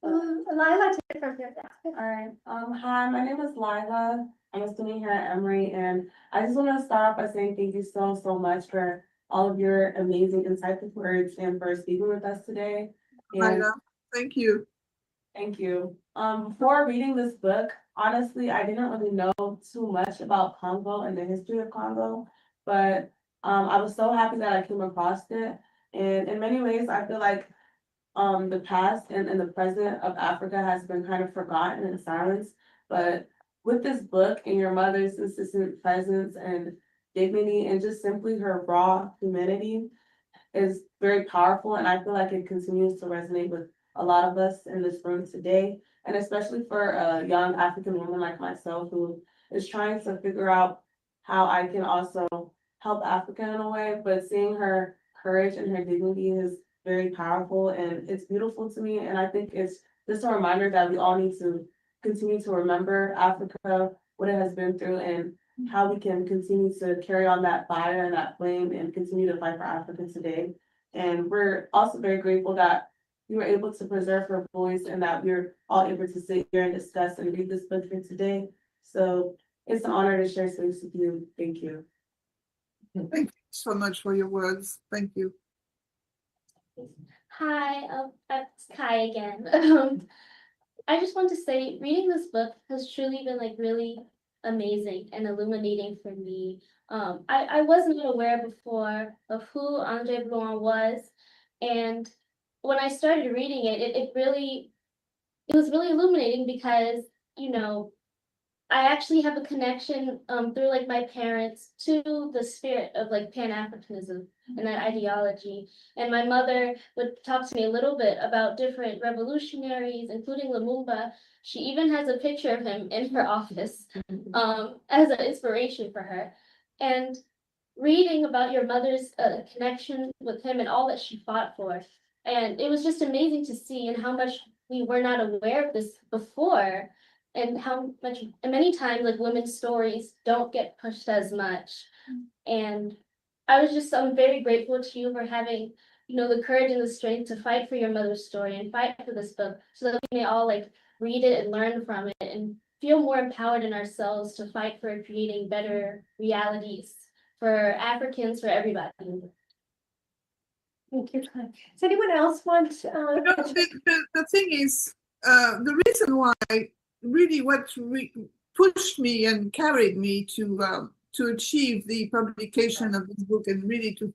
Lila take it from here. All right. Hi, my name is Lila. I'm a student here at Emory, and I just want to start off by saying thank you so much for all of your amazing, insightful words and for speaking with us today. And Lila, thank you. thank you. Before reading this book, honestly, I didn't really know too much about Congo and the history of Congo, but I was so happy that I came across it. And in many ways, I feel like the past and the present of Africa has been kind of forgotten in silence. But with this book and your mother's insistent presence and dignity and just simply her raw humanity is very powerful. And I feel like it continues to resonate with a lot of us in this room today. And especially for a young African woman like myself who is trying to figure out how I can also help Africa in a way, but seeing her courage and her dignity is very powerful and it's beautiful to me. And I think it's just a reminder that we all need to continue to remember Africa, what it has been through, and how we can continue to carry on that fire and that flame and continue to fight for Africa today. And we're also very grateful that we were able to preserve her voice and that we're all able to sit here and discuss and read this book here today. So it's an honor to share space with you. Thank you. Thank you so much for your words. Thank you. Hi, that's Kai again. I just want to say, reading this book has truly been like really amazing and illuminating for me. I wasn't aware before of who Andree Blouin was, and when I started reading it, it was really illuminating because, you know, I actually have a connection through like my parents to the spirit of like Pan-Africanism and that ideology. And my mother would talk to me a little bit about different revolutionaries, including Lumumba. She even has a picture of him in her office as an inspiration for her. And reading about your mother's connection with him and all that she fought for. And it was just amazing to see and how much we were not aware of this before and how much and many times like women's stories don't get pushed as much. And I'm very grateful to you for having, you know, the courage and the strength to fight for your mother's story and fight for this book so that we may all like read it and learn from it and feel more empowered in ourselves to fight for creating better realities for Africans, for everybody. Thank you. Does anyone else want? The thing is, the reason why really pushed me and carried me to achieve the publication of this book and really to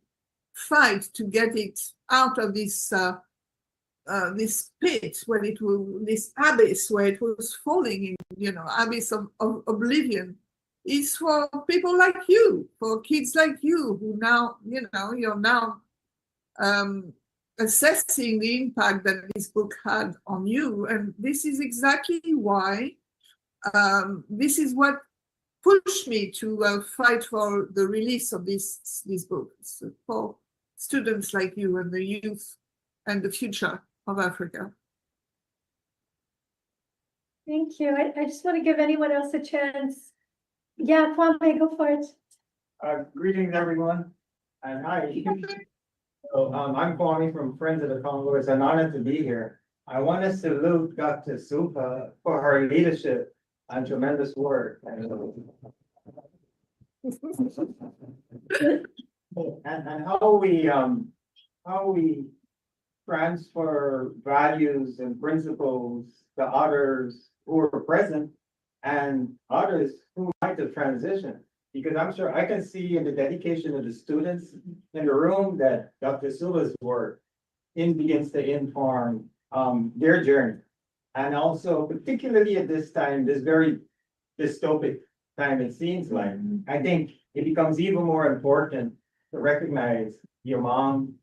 fight to get it out of this this pit where it was, this abyss where it was falling in, you know, abyss of oblivion, is for people like you, for kids like you who now, you know, you're now assessing the impact that this book had on you. And this is exactly why, this is what pushed me to fight for the release of this book. It's for students like you and the youth and the future of Africa. Thank you. I just want to give anyone else a chance. Yeah, Kwame, go for it. Greetings, everyone, and hi. So, I'm Kwame from Friends of the Congo. It's an honor to be here. I want to salute Dr. Supa for her leadership and tremendous work. And how we transfer values and principles to others who are present and others who might have transitioned. Because I'm sure I can see in the dedication of the students in the room that Dr. Supa's work begins to inform their journey. And also, particularly at this time, this very dystopic time, it seems like. I think it becomes even more important to recognize your mom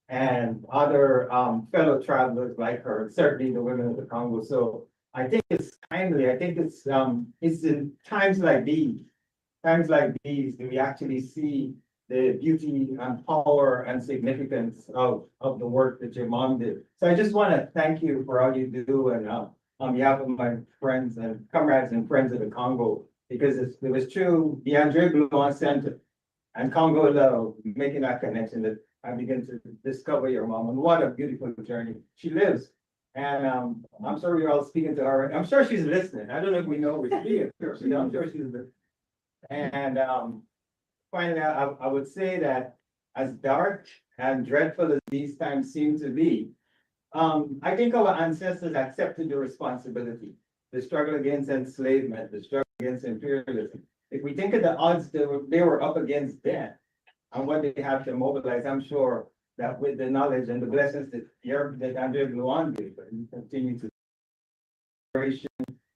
and other fellow travelers like her, certainly the women of the Congo. So I think it's timely. I think it's in times like these that we actually see the beauty and power and significance of the work that your mom did. So I just want to thank you for all you do, and on behalf of my friends and comrades and friends of the Congo, because it was true, the Andree Blouin Center and Congo Love, making that connection, that I began to discover your mom, and what a beautiful journey. She lives. And I'm sure we're all speaking to her. I'm sure she's listening. I don't know if we know we're speaking to her, so I'm sure she's listening. And finally, I would say that as dark and dreadful as these times seem to be, I think our ancestors accepted the responsibility, the struggle against enslavement, the struggle against imperialism. If we think of the odds they were up against then, and what they have to mobilize, I'm sure that with the knowledge and the blessings that Andree Blouin gave, and continue to.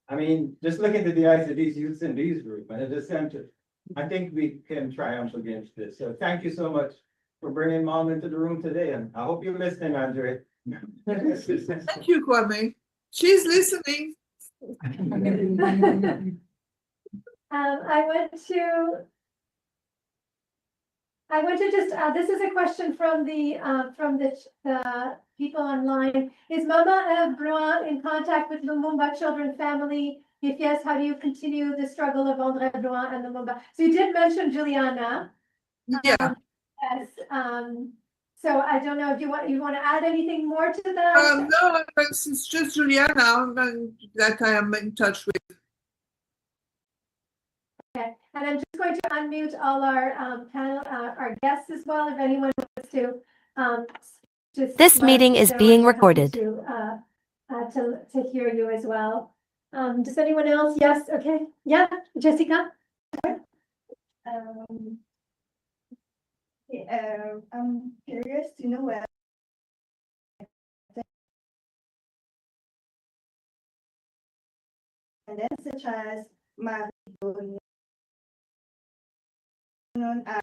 I mean, just look into the eyes of these youths in these groups and at the center, I think we can triumph against this. So thank you so much for bringing mom into the room today, and I hope you're listening, Andree. Thank you, Kwame. She's listening. I want to just, this is a question from the people online. Is Mama Eve Blouin in contact with Lumumba children family? If yes, how do you continue the struggle of Andree Blouin and Lumumba? So you did mention Juliana. Yeah. Yes. So I don't know if you want to add anything more to that? No, it's just Juliana that I am in touch with. Okay, and I'm just going to unmute all our panel, our guests as well, if anyone wants to just. This meeting is being recorded. To hear you as well. Does anyone else? Yes, okay. Yeah, Jessica? I'm curious to know where and then such as Marie known as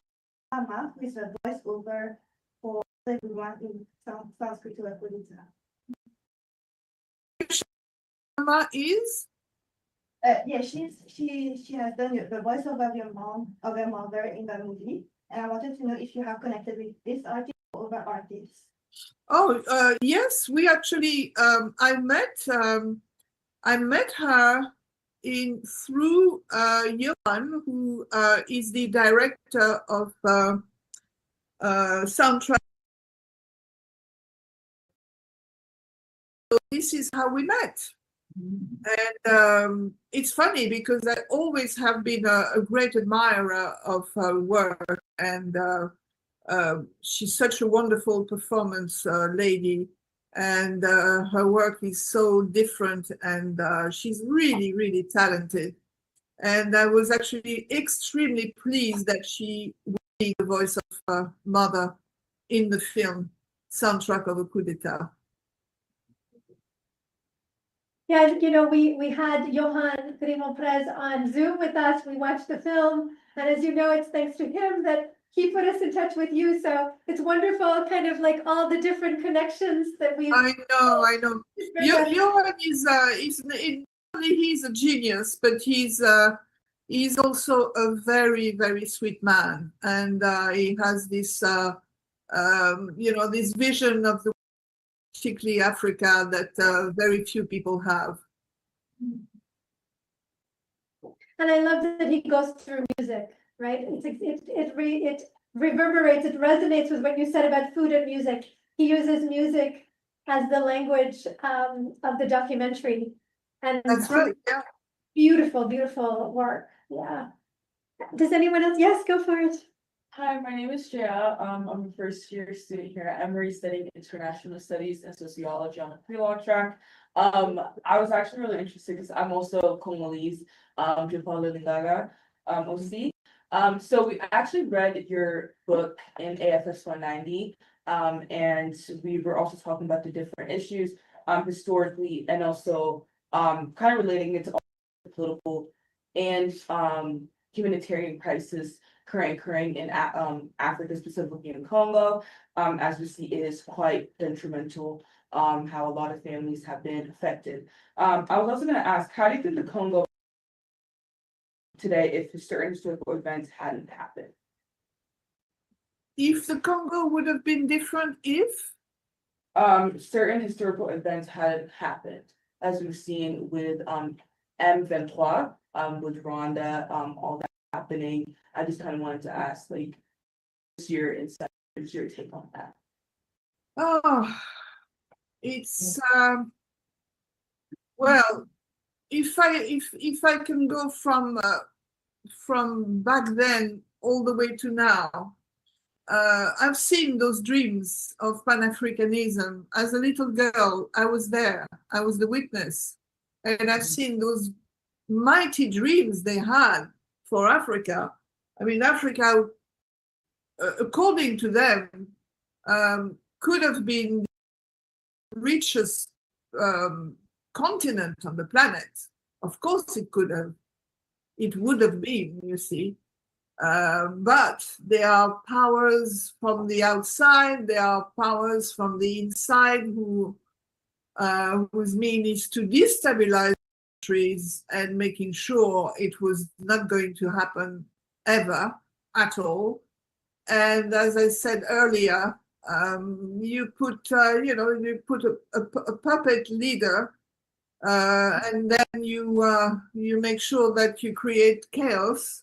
Ama, who is a voiceover for everyone in Sanskrit Politica. Mama is? Yeah, she has done the voiceover of your mother in the movie. And I wanted to know if you have connected with this artist or other artists. Oh, yes, we actually, I met her through Johan, who is the director of soundtrack. So this is how we met. And it's funny because I always have been a great admirer of her work, and she's such a wonderful performance lady, and her work is so different, and she's really, really talented. And I was actually extremely pleased that she would be the voice of her mother in the film Soundtrack of a Coup d'etat. Yeah, you know, we had Johan Prez on Zoom with us. We watched the film, and as you know, it's thanks to him that he put us in touch with you. So it's wonderful, kind of like all the different connections that we. I know. Johan he's a genius, but he's also a very, very sweet man, and he has this this vision of the, particularly Africa, that very few people have. And I love that he goes through music, right? It reverberates, it resonates with what you said about food and music. He uses music as the language of the documentary. And that's right, yeah. Beautiful, beautiful work. Yeah. Does anyone else? Yes, go for it. Hi, my name is Jaya. I'm a first year student here at Emory studying international studies and sociology on the pre-law track. I was actually really interested because I'm also Congolese, OC. So we actually read your book in AFS 190, and we were also talking about the different issues historically, and also kind of relating it to all the political and humanitarian crisis currently occurring in Africa, specifically in Congo. As we see, it is quite detrimental, how a lot of families have been affected. I was also gonna ask, how do you think the Congo today if certain historical events hadn't happened? If the Congo would have been different if? Certain historical events hadn't happened, as we've seen with M23, with Rwanda, all that happening. I just kind of wanted to ask, like, what's your insight, what's your take on that? Oh, it's well, if I can go from back then all the way to now, I've seen those dreams of Pan-Africanism. As a little girl, I was there. I was the witness. And I've seen those mighty dreams they had for Africa. I mean, Africa, according to them, could have been the richest continent on the planet. Of course it could have. It would have been, you see. But there are powers from the outside, there are powers from the inside whose mean is to destabilize countries and making sure it was not going to happen ever at all. And as I said earlier, you put a puppet leader, and then you make sure that you create chaos.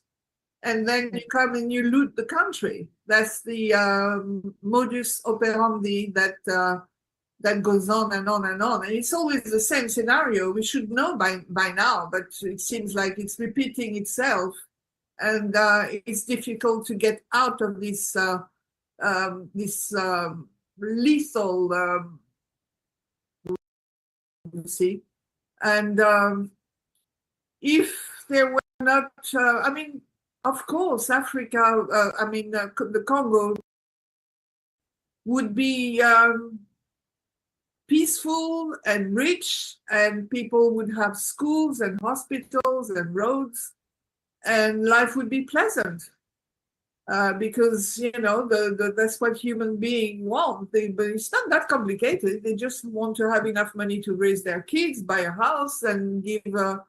And then you come and you loot the country. That's the modus operandi that goes on and on and on. And it's always the same scenario. We should know by now, but it seems like it's repeating itself. And it's difficult to get out of this lethal, you see. And if there were not, I mean, of course, Africa, the Congo would be peaceful and rich, and people would have schools and hospitals and roads, and life would be pleasant. Because, that's what human beings want. But it's not that complicated. They just want to have enough money to raise their kids, buy a house, and lead a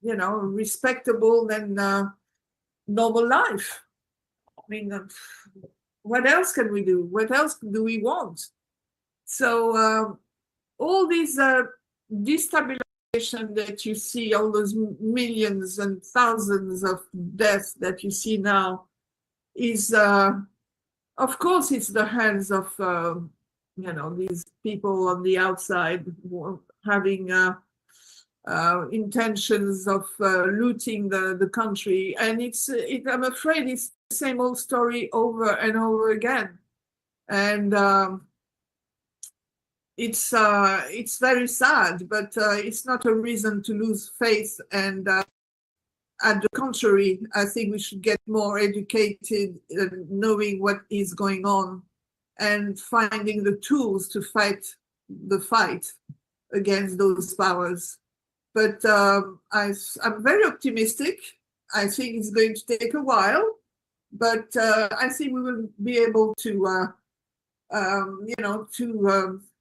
respectable and normal life. I mean, what else can we do? What else do we want? So all these destabilization that you see, all those millions and thousands of deaths that you see now, is of course it's the hands of these people on the outside having intentions of looting the country, and I'm afraid it's the same old story over and over again, and it's very sad, but it's not a reason to lose faith. And at the contrary, I think we should get more educated, knowing what is going on, and finding the tools to fight the fight against those powers. But I'm very optimistic. I think it's going to take a while, but I think we will be able to,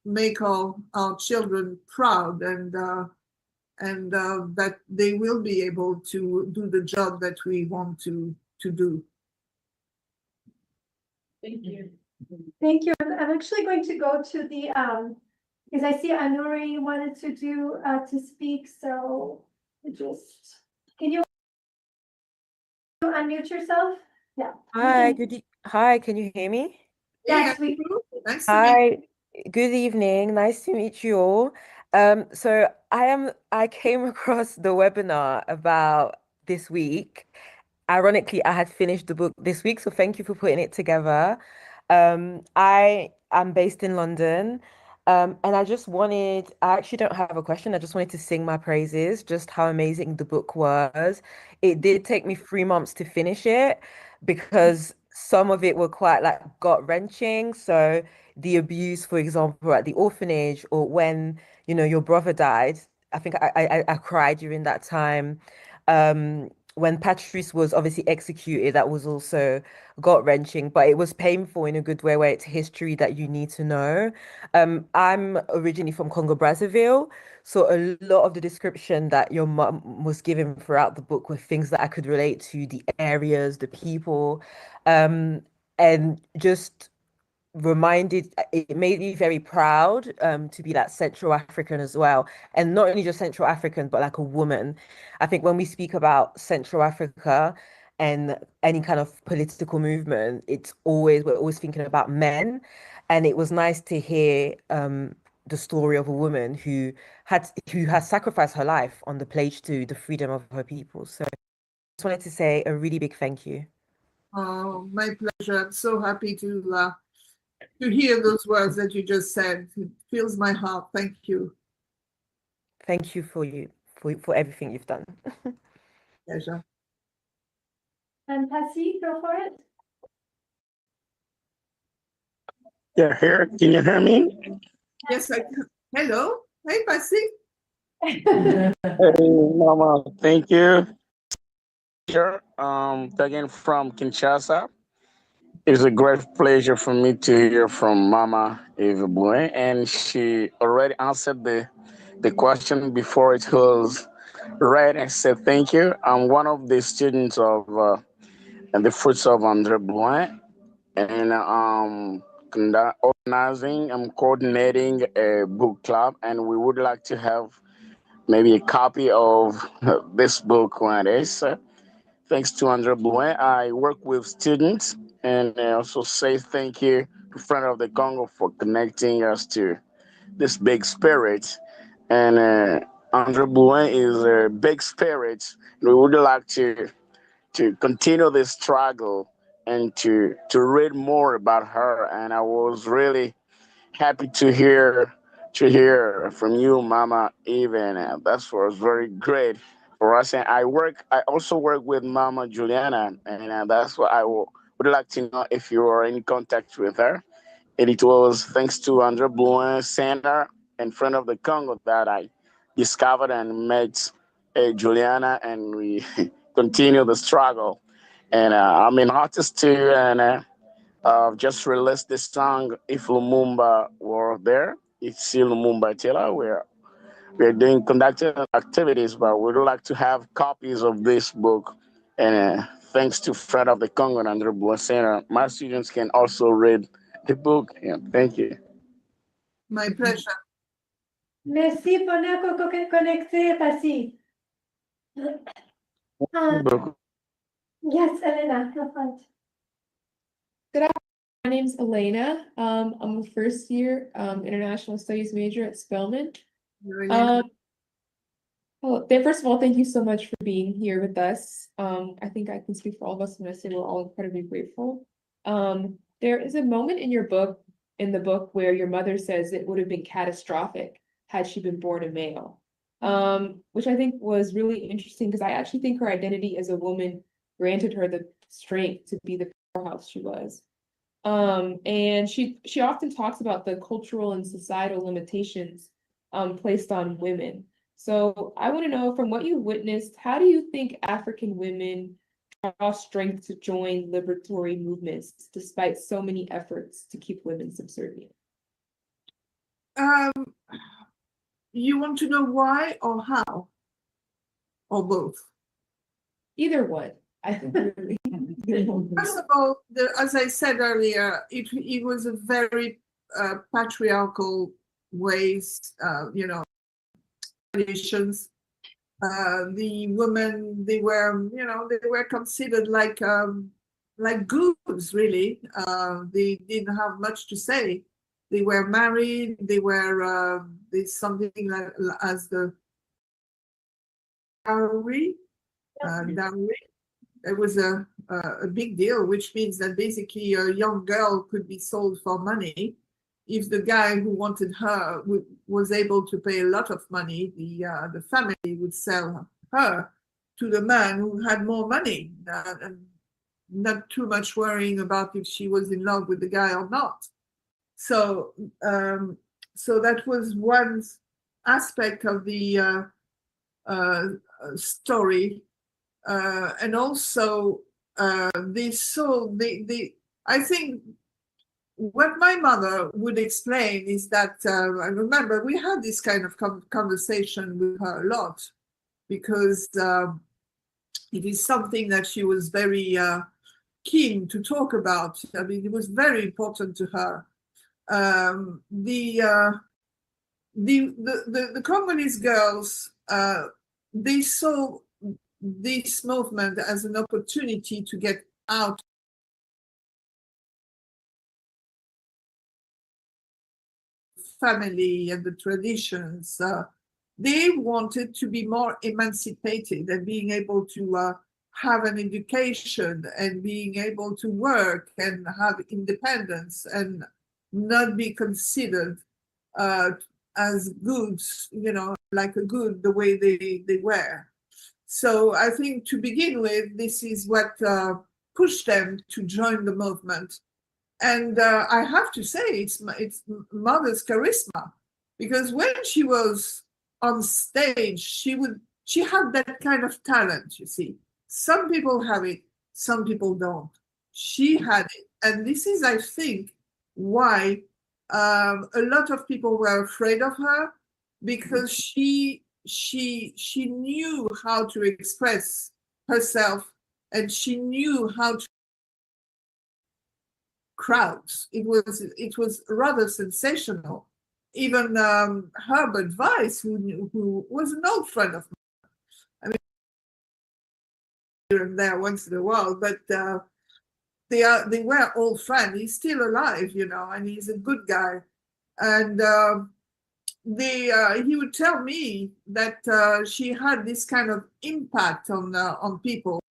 make our children proud, and that they will be able to do the job that we want to do. Thank you. Thank you. I'm actually going to go to the because I see Andree wanted to speak, so can you unmute yourself? Yeah. Hi, can you hear me? Yes, we Nice to meet you. Hi, good evening. Nice to meet you all. So I came across the webinar about this week. Ironically, I had finished the book this week, so thank you for putting it together. I am based in London. And I actually don't have a question. I just wanted to sing my praises, just how amazing the book was. It did take me 3 months to finish it because some of it were quite like gut-wrenching. So the abuse, for example, at the orphanage, or when, your brother died, I think I cried during that time. When Patrice was obviously executed, that was also gut-wrenching, but it was painful in a good way, where it's history that you need to know. I'm originally from Congo, Brazzaville, so a lot of the description that your mum was giving throughout the book were things that I could relate to, the areas, the people, and just it made me very proud to be that Central African as well, and not only just Central African but like a woman. I think when we speak about Central Africa and any kind of political movement, we're always thinking about men, and it was nice to hear the story of a woman who has sacrificed her life on the pledge to the freedom of her people. So I just wanted to say a really big thank you. Oh, my pleasure. I'm so happy to hear those words that you just said. It fills my heart. Thank you. Thank you for everything you've done. Pleasure. And Passy, go for it. Yeah, here. Can you hear me? Yes, I can. Hello. Hey, Passy. Hey, Mama. Thank you. Here, again from Kinshasa. It's a great pleasure for me to hear from Mama Eve Blouin, and she already answered the question before it was read. I said thank you. I'm one of the students of the Fruits of Andree Blouin, and organizing. I'm coordinating a book club, and we would like to have maybe a copy of this book when it is. Thanks to Andree Blouin, I work with students, and I also say thank you to Friend of the Congo for connecting us to this big spirit. And Andree Blouin is a big spirit. We would like to continue this struggle and to read more about her. And I was really happy to hear from you, Mama Eve, and that was very great for us. And I also work with Mama Juliana, and that's what would like to know if you are in contact with her. And it was thanks to Andree Blouin Center and Friend of the Congo that I discovered and met Juliana, and we continue the struggle. And I'm an artist too, and just released this song If Lumumba Were There. It's Lumumba Tila. We're doing conducting activities, but we would like to have copies of this book. And thanks to Friend of the Congo and Andree Blouin Center, my students can also read the book. Yeah, thank you. My pleasure. Merci pour nous connecter, Passy. Yes, Elena, go for it. Good afternoon. My name's Elena. I'm a first year international studies major at Spelman. First of all, thank you so much for being here with us. I think I can speak for all of us when I say we're all incredibly grateful. There is a moment in the book where your mother says it would have been catastrophic had she been born a male, which I think was really interesting because I actually think her identity as a woman granted her the strength to be the powerhouse she was. And she often talks about the cultural and societal limitations placed on women. So I want to know, from what you witnessed, how do you think African women draw strength to join liberatory movements despite so many efforts to keep women subservient? You want to know why or how? Or both? Either one. First of all, as I said earlier, it was a very patriarchal ways, traditions. The women, they were considered like goods, really. They didn't have much to say. They were married. They were something like as the dowry. It was a big deal, which means that basically a young girl could be sold for money. If the guy who wanted her was able to pay a lot of money, the family would sell her to the man who had more money, and not too much worrying about if she was in love with the guy or not. So that was one aspect of the story. and also they saw I think what my mother would explain is that I remember we had this kind of conversation with her a lot, because it is something that she was very keen to talk about. I mean, it was very important to her. The Congolese girls, they saw this movement as an opportunity to get out family and the traditions. They wanted to be more emancipated and being able to have an education and being able to work and have independence and not be considered as goods, you know, like a good the way they were. So I think to begin with, this is what pushed them to join the movement. And I have to say, it's mother's charisma, because when she was on stage, she had that kind of talent, you see. Some people have it, some people don't. She had it. And this is, I think, why a lot of people were afraid of her, because she knew how to express herself, and she knew how to crowds. It was rather sensational. Even Herbert Weiss, who was an old friend of mine, I mean, here and there once in a while, but they were old friends. He's still alive, you know, and he's a good guy. And he would tell me that she had this kind of impact on people,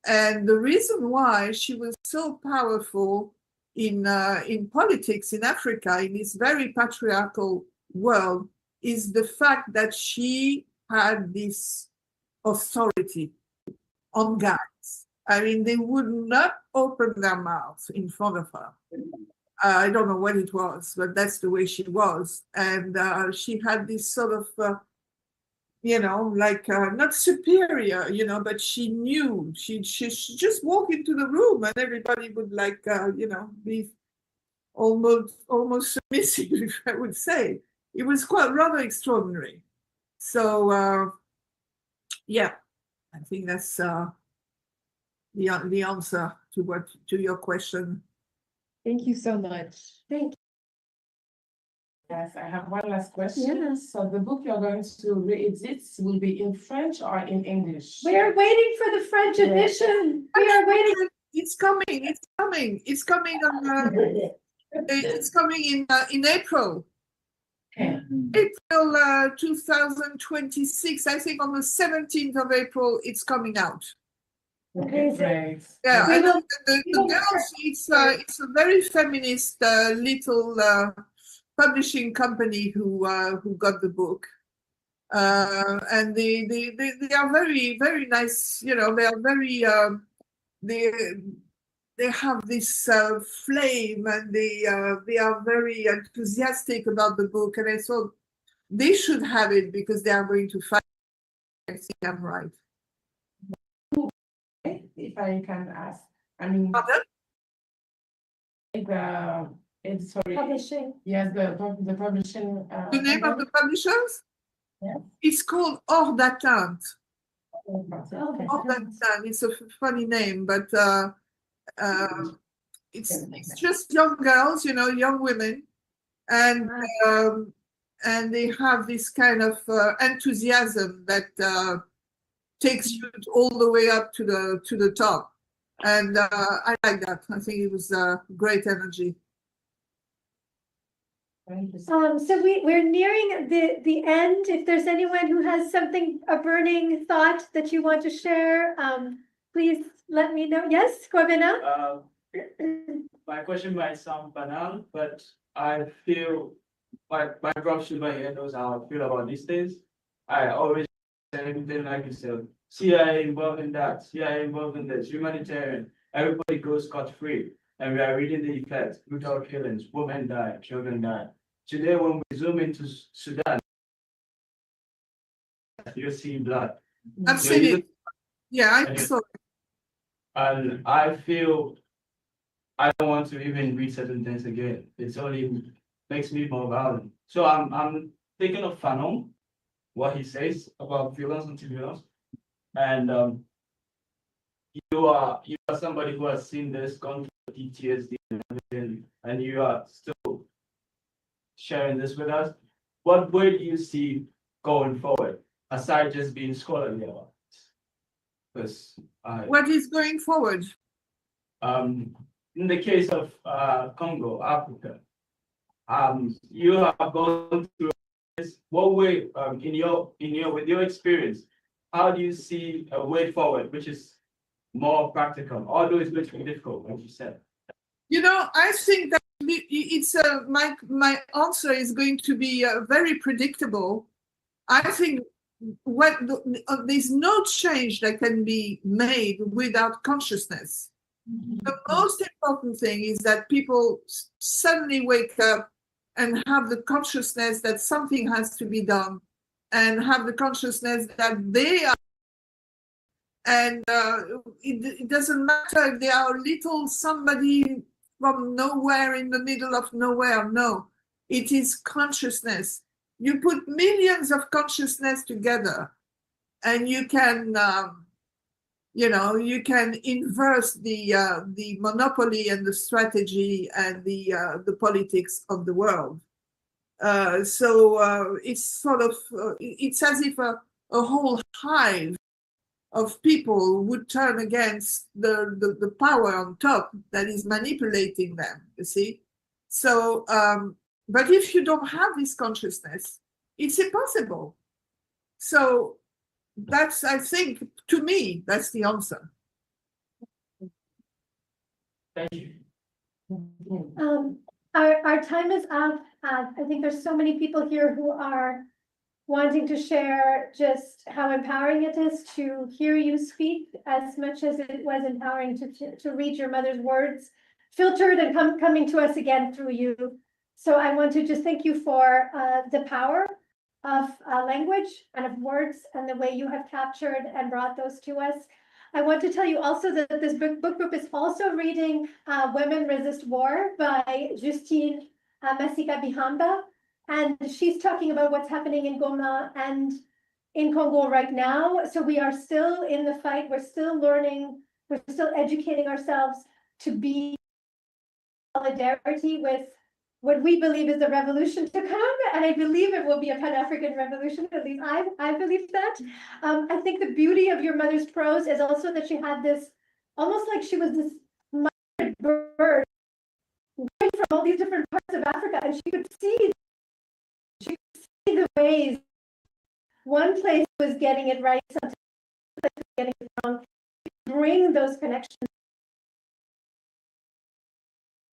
and the reason why she was so powerful in politics in Africa, in this very patriarchal world, is the fact that she had this authority on guys. I mean, they would not open their mouths in front of her. I don't know what it was, but that's the way she was. And she had this sort of, you know, like not superior, you know, but she knew. She just walk into the room and everybody would like, you know, be almost submissive, if I would say. It was quite rather extraordinary. So yeah, I think that's the answer to your question. Thank you so much. Thank you. Yes, I have one last question. Yes. So the book you're going to read will be in French or in English? We are waiting for the French edition. We are waiting. It's coming. It's coming. It's coming on. It's coming in April. April 2026. I think on the 17th of April, it's coming out. Okay, great. Yeah, and the girls, it's a very feminist little publishing company who got the book, and they are very, very nice. You know, they are very they have this flame, and they are very enthusiastic about the book, and I thought they should have it because they are going to fight. I think I'm right. If I can ask, I mean, sorry. Publishing. Yes, the publishing. The name of the publishers? Yeah. It's called Hors d'Atteinte. Okay. Hors d'Atteinte. It's a funny name, but it's just young girls, you know, young women, and they have this kind of enthusiasm that takes you all the way up to the top, and I like that. I think it was great energy. So we're nearing the end. If there's anyone who has a burning thought that you want to share, please let me know. Yes, Corbina? My question might sound banal, but I feel like my dropshipper knows how I feel about these things. I always say everything like you said. CIA involved in that, CIA involved in this, humanitarian. Everybody goes scot-free. And we are reading the effects, brutal killings, women die, children die. Today, when we zoom into Sudan, you're seeing blood. I've seen it. Yeah, I And saw. and I feel I don't want to even read certain things again. It's only makes me more violent. So I'm thinking of Fanon, what he says about violence and violence. And you are somebody who has seen this, gone through PTSD and everything, and you are still sharing this with us. What way do you see going forward, aside just being scholarly about it? Because What is going forward? In the case of Congo, Africa, you have gone through this. What way, with your experience, how do you see a way forward, which is more practical, although it's going to be difficult, like you said? You know, I think that it's my answer is going to be very predictable. I think there's no change that can be made without consciousness. The most important thing is that people suddenly wake up and have the consciousness that something has to be done, and have the consciousness that they are. And it doesn't matter if they are little somebody from nowhere in the middle of nowhere. No, it is consciousness. You put millions of consciousness together, and you can, you can inverse the monopoly and the strategy and the politics of the world. So it's sort of it's as if a whole hive of people would turn against the power on top that is manipulating them, you see. So but if you don't have this consciousness, it's impossible. So that's, I think, to me, that's the answer. Thank you. Our time is up. I think there's so many people here who are wanting to share just how empowering it is to hear you speak, as much as it was empowering to read your mother's words, filtered and coming to us again through you. So I want to just thank you for the power of language and of words and the way you have captured and brought those to us. I want to tell you also that this book group is also reading Women Resist War by Justine Masika Bihamba. And she's talking about what's happening in Goma and in Congo right now. So we are still in the fight. We're still learning. We're still educating ourselves to be in solidarity with what we believe is a revolution to come. And I believe it will be a Pan-African revolution. At least I believe that. I think the beauty of your mother's prose is also that she had this, almost like she was this bird going from all these different parts of Africa, and she could see the ways one place was getting it right, sometimes getting it wrong, bring those connections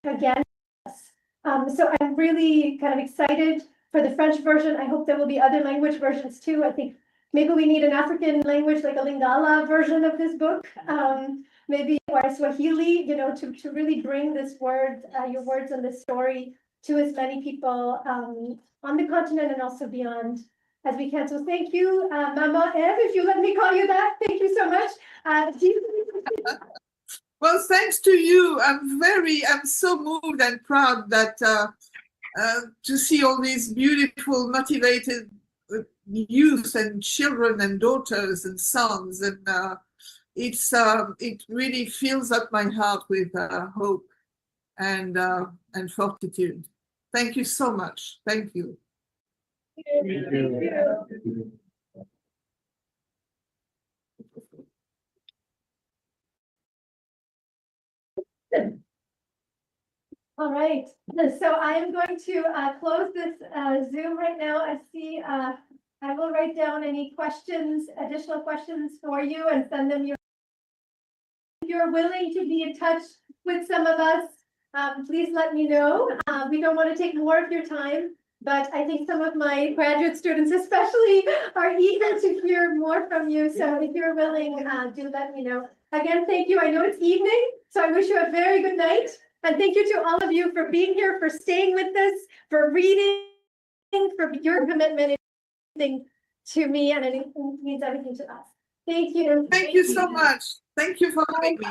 again. So I'm really kind of excited for the French version. I hope there will be other language versions too. I think maybe we need an African language, like a Lingala version of this book, maybe, or Swahili, to really bring this word, your words and this story to as many people on the continent and also beyond as we can. So thank you, Mama Eve, if you let me call you that. Thank you so much. Well, thanks to you. I'm so moved and proud that to see all these beautiful, motivated youth and children and daughters and sons, and it really fills up my heart with hope and fortitude. Thank you so much. Thank you. Thank you. All right, so I am going to close this Zoom right now. I see I will write down any questions, additional questions for you, and send them your. If you're willing to be in touch with some of us, please let me know. We don't want to take more of your time, but I think some of my graduate students especially are eager to hear more from you. So if you're willing, do let me know. Again, thank you. I know it's evening, so I wish you a very good night. And thank you to all of you for being here, for staying with us, for reading, for your commitment to me, and it means everything to us. Thank you. Thank you so much. Thank you for having me.